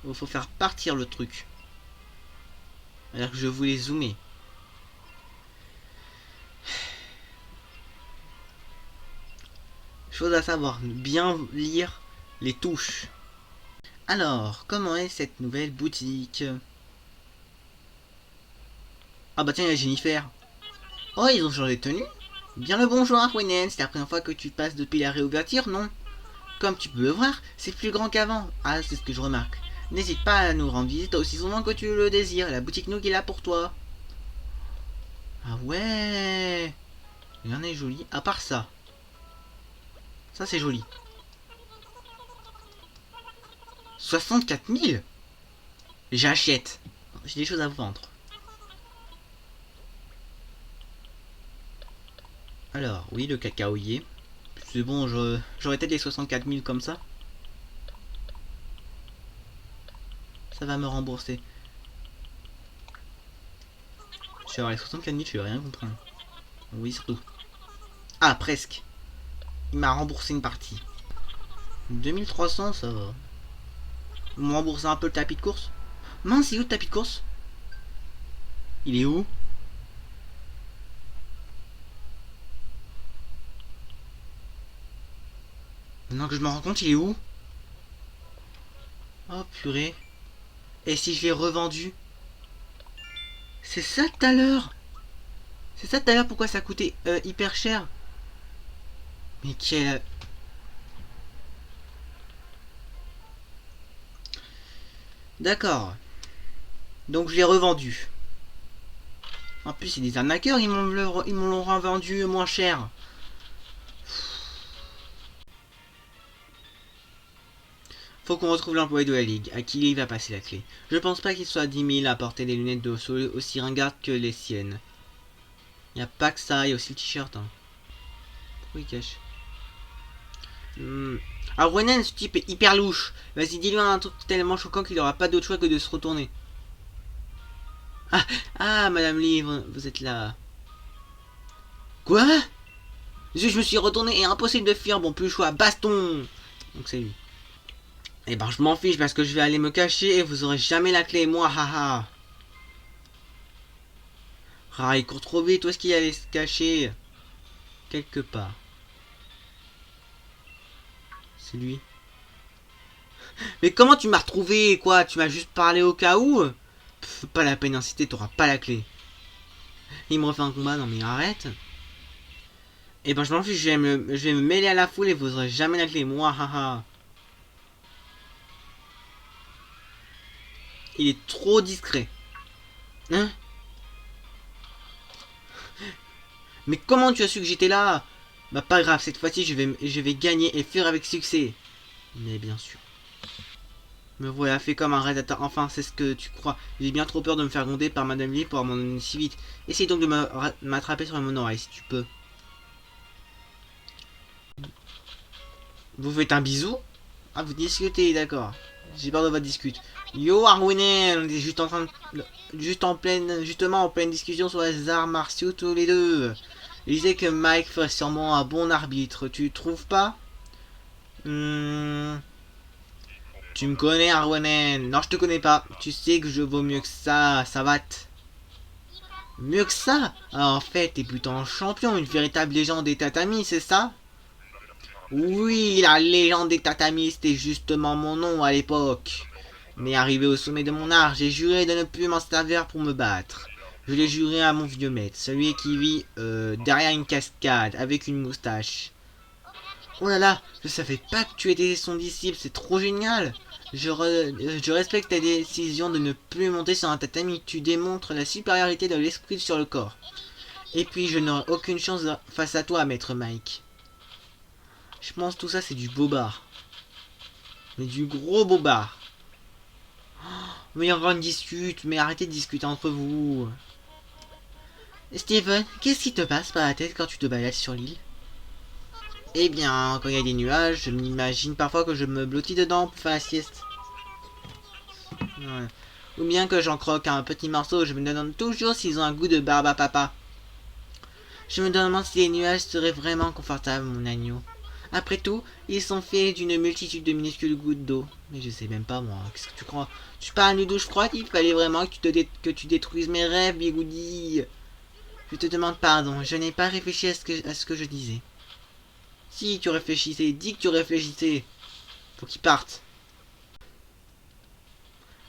où il faut faire partir le truc. Alors que je voulais zoomer. Chose à savoir, bien lire les touches. Alors, comment est cette nouvelle boutique? Ah bah tiens, il y a Jennifer. Oh, ils ont changé de tenue. Bien le bonjour, Wenen, c'est la première fois que tu passes depuis la réouverture, non? Comme tu peux le voir, c'est plus grand qu'avant. Ah, c'est ce que je remarque. N'hésite pas à nous rendre visite aussi souvent que tu le désires. La boutique Nook est là pour toi. Ah ouais. Rien n'est joli, à part ça. Ça, c'est joli. 64 000. J'achète. J'ai des choses à vous vendre. Alors, oui, le cacaoyer. C'est bon, j'aurais peut-être les 64 000 comme ça. Ça va me rembourser. Je vais avoir les 64 000, je vais rien comprendre. Oui, surtout. Ah, presque. Il m'a remboursé une partie. 2300, ça va. Vous me remboursez un peu le tapis de course? Mince, il est où le tapis de course? Il est où? Maintenant que je me rends compte, il est où? Oh purée. Et si je l'ai revendu? C'est ça tout à l'heure? C'est ça tout à l'heure pourquoi ça coûtait hyper cher? Mais quel... D'accord. Donc je l'ai revendu. En plus c'est des arnaqueurs, ils m'ont revendu moins cher. Faut qu'on retrouve l'employé de la ligue, à qui il va passer la clé. Je pense pas qu'il soit à 10 000 à porter des lunettes de soleil aussi ringardes que les siennes. Y a pas que ça, y a aussi le t-shirt. Hein. Pourquoi il cache? Ah Ronan, ce type est hyper louche. Vas-y, dis-lui un truc tellement choquant qu'il aura pas d'autre choix que de se retourner. Ah, Madame Lee, vous êtes là. Quoi? Je me suis retourné et impossible de fuir. Bon, plus le choix, baston. Donc c'est lui. Eh ben, je m'en fiche parce que je vais aller me cacher et vous aurez jamais la clé, moi, haha. Ah, il court trop vite, où est-ce qu'il allait se cacher? Quelque part. C'est lui. Mais comment tu m'as retrouvé, quoi? Tu m'as juste parlé au cas où? Pff, pas la peine d'inciter, t'auras pas la clé. Il me refait un combat, non mais arrête. Eh ben je m'en fiche, je vais me mêler à la foule et vous aurez jamais la clé, moi, haha. Il est trop discret. Hein? Mais comment tu as su que j'étais là? Bah pas grave, cette fois-ci je vais gagner et fuir avec succès. Mais bien sûr. Me voilà fait comme un rédacteur. Enfin, c'est ce que tu crois. J'ai bien trop peur de me faire gronder par Madame Lee pour m'en donner si vite. Essaye donc de m'attraper sur mon oreille si tu peux. Vous faites un bisou? Ah, vous discutez, d'accord. J'ai peur de votre discute. Yo, Arwinen, on est justement en pleine discussion sur les arts martiaux tous les deux. Je disais que Mike ferait sûrement un bon arbitre, tu trouves pas? Tu me connais, Arwenen? Non, je te connais pas. Tu sais que je vaux mieux que ça, Savate. Mieux que ça? Ah, en fait, t'es plutôt un champion, une véritable légende des tatamis, c'est ça? Oui, la légende des tatamis, c'était justement mon nom à l'époque. Mais arrivé au sommet de mon art, j'ai juré de ne plus m'en servir pour me battre. Je l'ai juré à mon vieux maître, celui qui vit derrière une cascade, avec une moustache. Oh là là, je savais pas que tu étais son disciple, c'est trop génial. Je respecte ta décision de ne plus monter sur un tatami, tu démontres la supériorité de l'esprit sur le corps. Et puis je n'aurai aucune chance face à toi, maître Mike. Je pense que tout ça c'est du bobard. Mais du gros bobard. Mais il y aura une dispute, mais arrêtez de discuter entre vous. Steven, qu'est-ce qui te passe par la tête quand tu te balades sur l'île? Eh bien, quand il y a des nuages, je m'imagine parfois que je me blottis dedans pour faire la sieste. Ouais. Ou bien que j'en croque un petit morceau, je me demande toujours s'ils ont un goût de barbe à papa. Je me demande si les nuages seraient vraiment confortables, mon agneau. Après tout, ils sont faits d'une multitude de minuscules gouttes d'eau. Mais je sais même pas moi, qu'est-ce que tu crois? Je suis pas un douche froide, il fallait vraiment que tu détruises mes rêves, Bigoudi. Je te demande pardon, je n'ai pas réfléchi à ce que je disais. Si tu réfléchissais, dis que tu réfléchissais. Faut qu'il parte.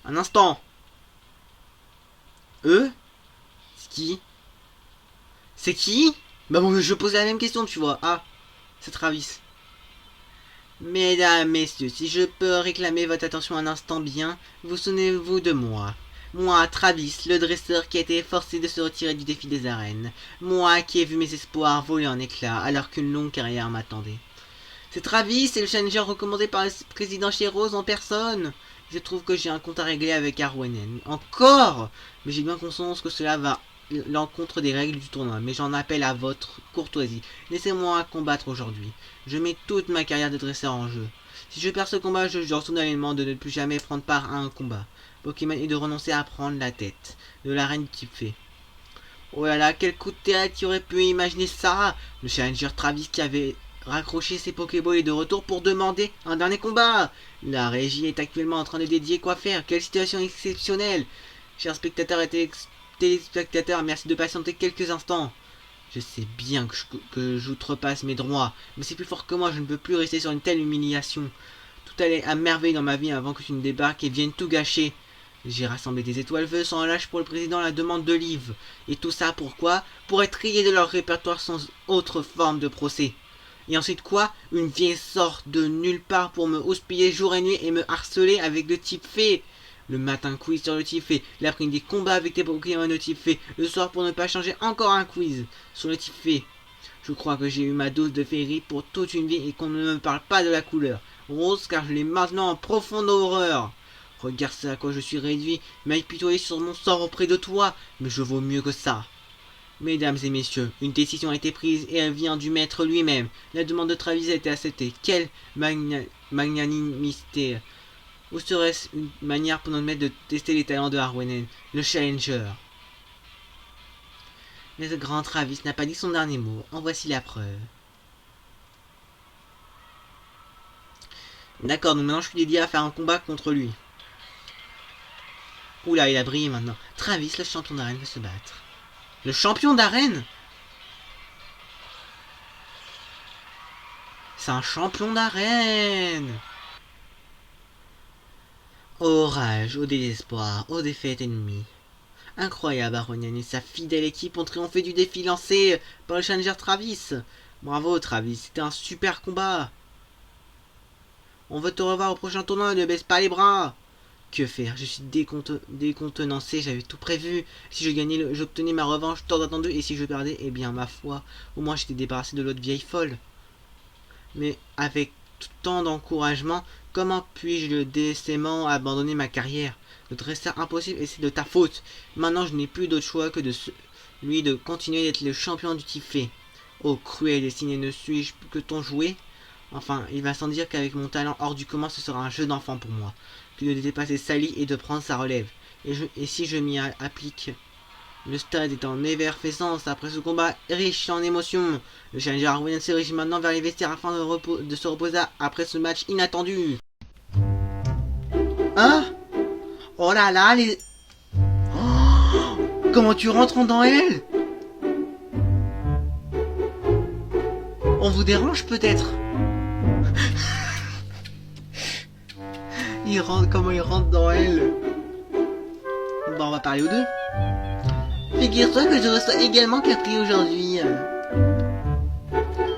Un instant. Eux? C'est qui? C'est qui? Bah bon, je posais la même question, tu vois. Ah, c'est Travis. Mesdames, messieurs, si je peux réclamer votre attention un instant bien, vous souvenez-vous de moi. Moi, Travis, le dresseur qui a été forcé de se retirer du défi des arènes. Moi qui ai vu mes espoirs voler en éclats alors qu'une longue carrière m'attendait. C'est Travis, c'est le challenger recommandé par le président Sheros en personne. Je trouve que j'ai un compte à régler avec Arwenen. Encore? Mais j'ai bien conscience que cela va l'encontre des règles du tournoi, mais j'en appelle à votre courtoisie. Laissez-moi combattre aujourd'hui. Je mets toute ma carrière de dresseur en jeu. Si je perds ce combat, je jure solennellement de ne plus jamais prendre part à un combat Pokémon et de renoncer à prendre la tête de l'arène du type fée. Oh là là, quel coup de théâtre qui aurait pu imaginer ça? Le challenger Travis qui avait raccroché ses Pokéballs est de retour pour demander un dernier combat. La régie est actuellement en train de dédier quoi faire. Quelle situation exceptionnelle. Chers spectateurs et téléspectateurs, merci de patienter quelques instants. Je sais bien que j'outrepasse mes droits, mais c'est plus fort que moi, je ne peux plus rester sur une telle humiliation. Tout allait à merveille dans ma vie avant que tu ne débarques et viennes tout gâcher. J'ai rassemblé des étoiles feu sans lâche pour le président à la demande de Liv. Et tout ça pourquoi? Pour être trié de leur répertoire sans autre forme de procès. Et ensuite quoi? Une vieille sorte de nulle part pour me houspiller jour et nuit et me harceler avec le type fée. Le matin quiz sur le type fée, l'après-midi combat avec tes Pokémon de type fée, le soir pour ne pas changer encore un quiz sur le type fée. Je crois que j'ai eu ma dose de féerie pour toute une vie et qu'on ne me parle pas de la couleur rose car je l'ai maintenant en profonde horreur. Regarde ce à quoi je suis réduit, m'apitoyer sur mon sort auprès de toi, mais je vaux mieux que ça. Mesdames et messieurs, une décision a été prise et elle vient du maître lui-même. La demande de Travis a été acceptée. Quelle magnanimité! Ou serait-ce une manière pour notre maître de tester les talents de Arwenen, le challenger? Mais ce grand Travis n'a pas dit son dernier mot. En voici la preuve. D'accord, donc maintenant je suis dédié à faire un combat contre lui. Oula, il a brillé maintenant. Travis, le champion d'arène, veut se battre. Le champion d'arène? C'est un champion d'arène! Au rage, au désespoir, aux défaites ennemies. Incroyable, Aronian et sa fidèle équipe ont triomphé du défi lancé par le challenger Travis. Bravo Travis, c'était un super combat. On veut te revoir au prochain tournoi, ne baisse pas les bras. Que faire? Je suis décontenancé, j'avais tout prévu. Si je gagnais, j'obtenais ma revanche tant attendue, et si je perdais, eh bien, ma foi, au moins j'étais débarrassé de l'autre vieille folle. Mais avec tant d'encouragement, comment puis-je décemment abandonner ma carrière? Notre reste impossible et c'est de ta faute. Maintenant, je n'ai plus d'autre choix que de celui de continuer d'être le champion du Tifé. Oh, cruel destinée, ne suis-je que ton jouet? Enfin, il va sans dire qu'avec mon talent hors du commun, ce sera un jeu d'enfant pour moi, que de dépasser Sally et de prendre sa relève. Et si je m'y applique? Le stade est en effervescence après ce combat riche en émotions. Le challenger Arwen se dirige maintenant vers les vestiaires afin de se reposer après ce match inattendu. Hein? Oh là là, les... Oh, comment tu rentres dans elle? On vous dérange peut-être? Comment il rentre dans elle? Bon, on va parler aux deux. Figure-toi que je reçois également Capri aujourd'hui.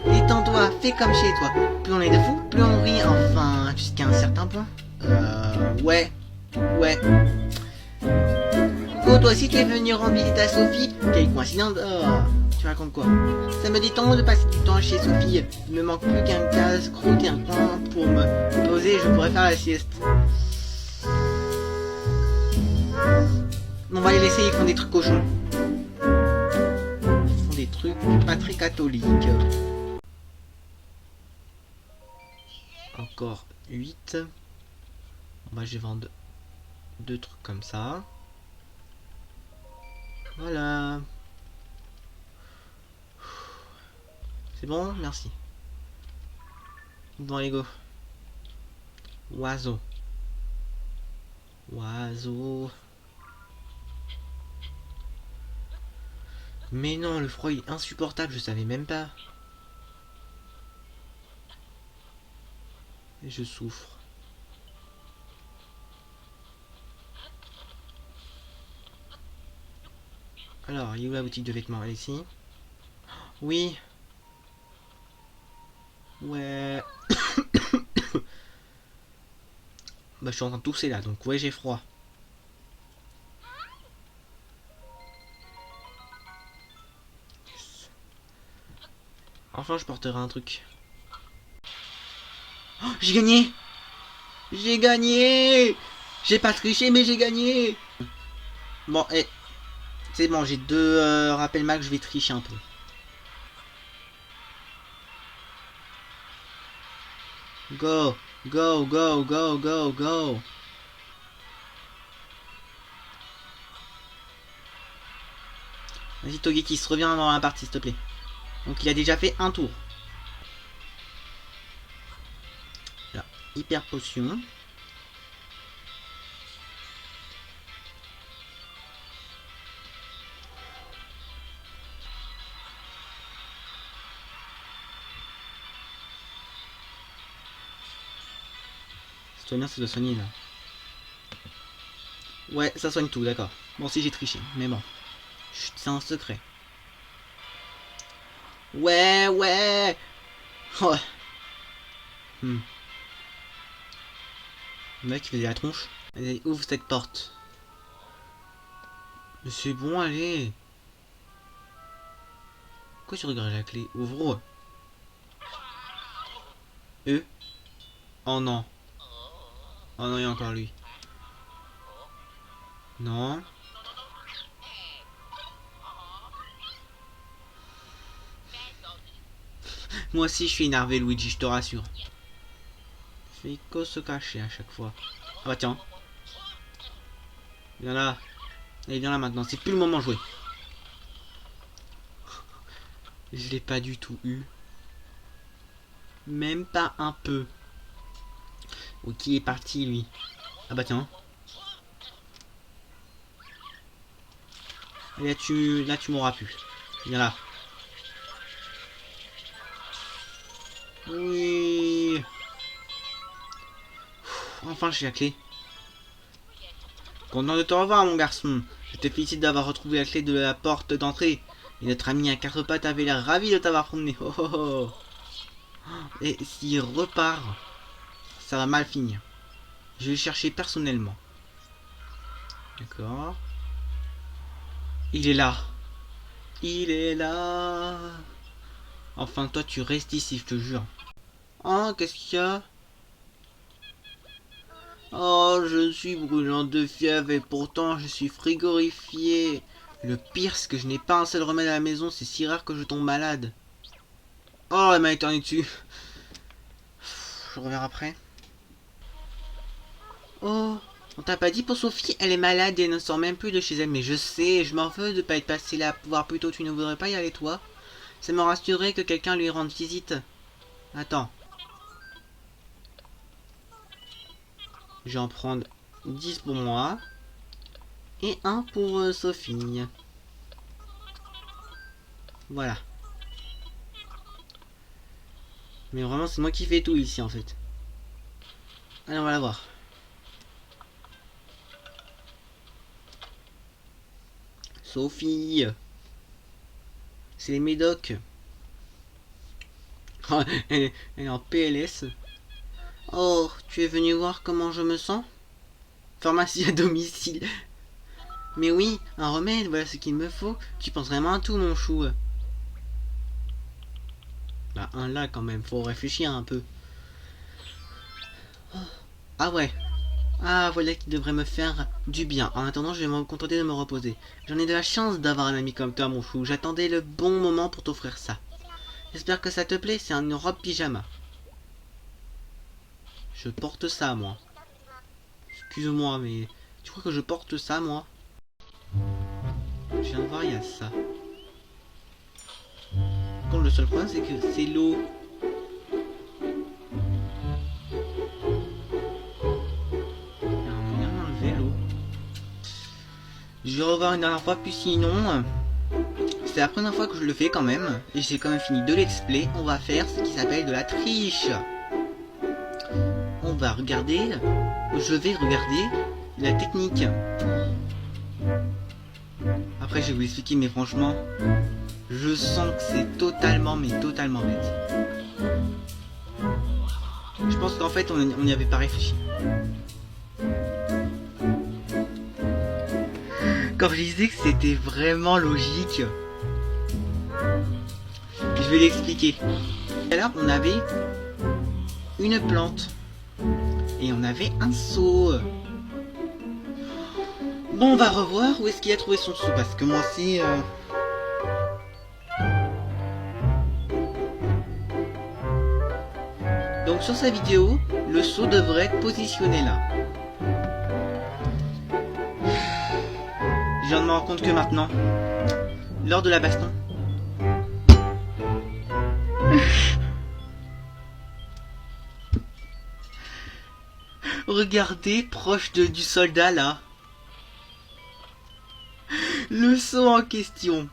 Détends-toi, fais comme chez toi. Plus on est de fous, plus on rit, enfin, jusqu'à un certain point. Ouais. Coucou, toi aussi tu es venu rendre visite à Sophie? Quelle coïncidence. Tu racontes quoi? Ça me dit tant de passer du temps chez Sophie. Il me manque plus qu'un casse-croûte et un coin pour me poser, je pourrais faire la sieste. On va les laisser, ils font des trucs cochons. Ils font des trucs pas très catholiques. Encore 8. Bon, bah, je vais vendre 2 trucs comme ça. Voilà. C'est bon, merci. Bon, allez, go. Oiseau. Mais non, le froid est insupportable, je savais même pas. Et je souffre. Alors, il est où la boutique de vêtements? Elle est ici. Oui. Ouais. Bah, je suis en train de tousser là, donc ouais, j'ai froid. Enfin, je porterai un truc. Oh, j'ai gagné! J'ai gagné! J'ai pas triché, mais j'ai gagné! Bon, c'est bon, j'ai 2 rappels max, je vais tricher un peu. Go! Vas-y, Togekiss, reviens dans la partie, s'il te plaît. Donc, il a déjà fait un tour. Là, hyper potion. Bien, ça doit soigner là. Ouais, ça soigne tout, d'accord. Bon, si j'ai triché, mais bon. Chut, c'est un secret. Ouais. Oh. Le mec il faisait la tronche. Allez, ouvre cette porte. Mais c'est bon, allez. Pourquoi tu regardes la clé? Ouvre. Oh non. Oh non, il y a encore lui. Non. Moi aussi je suis énervé, Luigi, je te rassure. Fait que se cacher à chaque fois. Ah bah tiens. Viens là. Allez, viens là maintenant, c'est plus le moment de jouer. Je l'ai pas du tout eu. Même pas un peu. Ok, est parti lui. Ah bah tiens. Et là tu m'auras plus. Viens là. Oui. Enfin j'ai la clé. Content de te revoir mon garçon. Je te félicite d'avoir retrouvé la clé de la porte d'entrée. Et notre ami à 4 pattes avait l'air ravi de t'avoir promené. Oh, oh, oh. Et s'il repart, ça va mal finir. Je vais le chercher personnellement. D'accord. Il est là. Il est là. Enfin, toi, tu restes ici, je te jure. Oh, qu'est-ce qu'il y a? Oh, je suis brûlante de fièvre et pourtant je suis frigorifié. Le pire, c'est que je n'ai pas un seul remède à la maison, c'est si rare que je tombe malade. Oh, elle m'a éternué dessus. Je reviens après. Oh, on t'a pas dit pour Sophie, elle est malade et elle ne sort même plus de chez elle. Mais je sais, je m'en veux de pas être passé là, voir plus tôt, tu ne voudrais pas y aller toi? Ça me rassurerait que quelqu'un lui rende visite. Attends. Je vais en prendre 10 pour moi. Et un pour Sophie. Voilà. Mais vraiment, c'est moi qui fais tout ici en fait. Allez, on va la voir. Sophie. C'est les médocs. Oh, elle est en PLS. Oh, tu es venu voir comment je me sens? Pharmacie à domicile. Mais oui, un remède, voilà ce qu'il me faut. Tu penses vraiment à tout, mon chou. Bah, un là quand même, faut réfléchir un peu. Oh. Ah ouais. Ah, voilà qui devrait me faire du bien. En attendant, je vais me contenter de me reposer. J'en ai de la chance d'avoir un ami comme toi, mon chou. J'attendais le bon moment pour t'offrir ça. J'espère que ça te plaît, c'est une robe pyjama. Je porte ça, moi. Excuse-moi, mais... Tu crois que je porte ça, moi? Je viens de voir, il y a ça. Bon, le seul problème, c'est que c'est l'eau. Il y a un moyen d'enlever l'eau. Je vais revoir une dernière fois, puis sinon... C'est la première fois que je le fais quand même. Et j'ai quand même fini de l'explay. On va faire ce qui s'appelle de la triche. On va regarder... Je vais regarder la technique. Après, je vais vous expliquer, mais franchement... Je sens que c'est totalement, mais totalement bête. Je pense qu'en fait, on n'y avait pas réfléchi. Quand je disais que c'était vraiment logique, je vais l'expliquer. Alors, on avait une plante. Et on avait un seau. Bon, on va revoir où est-ce qu'il a trouvé son seau. Parce que moi, c'est... Donc sur sa vidéo, le seau devrait être positionné là. Je viens de me rendre compte que maintenant, lors de la baston, regardez proche du soldat là, le seau en question.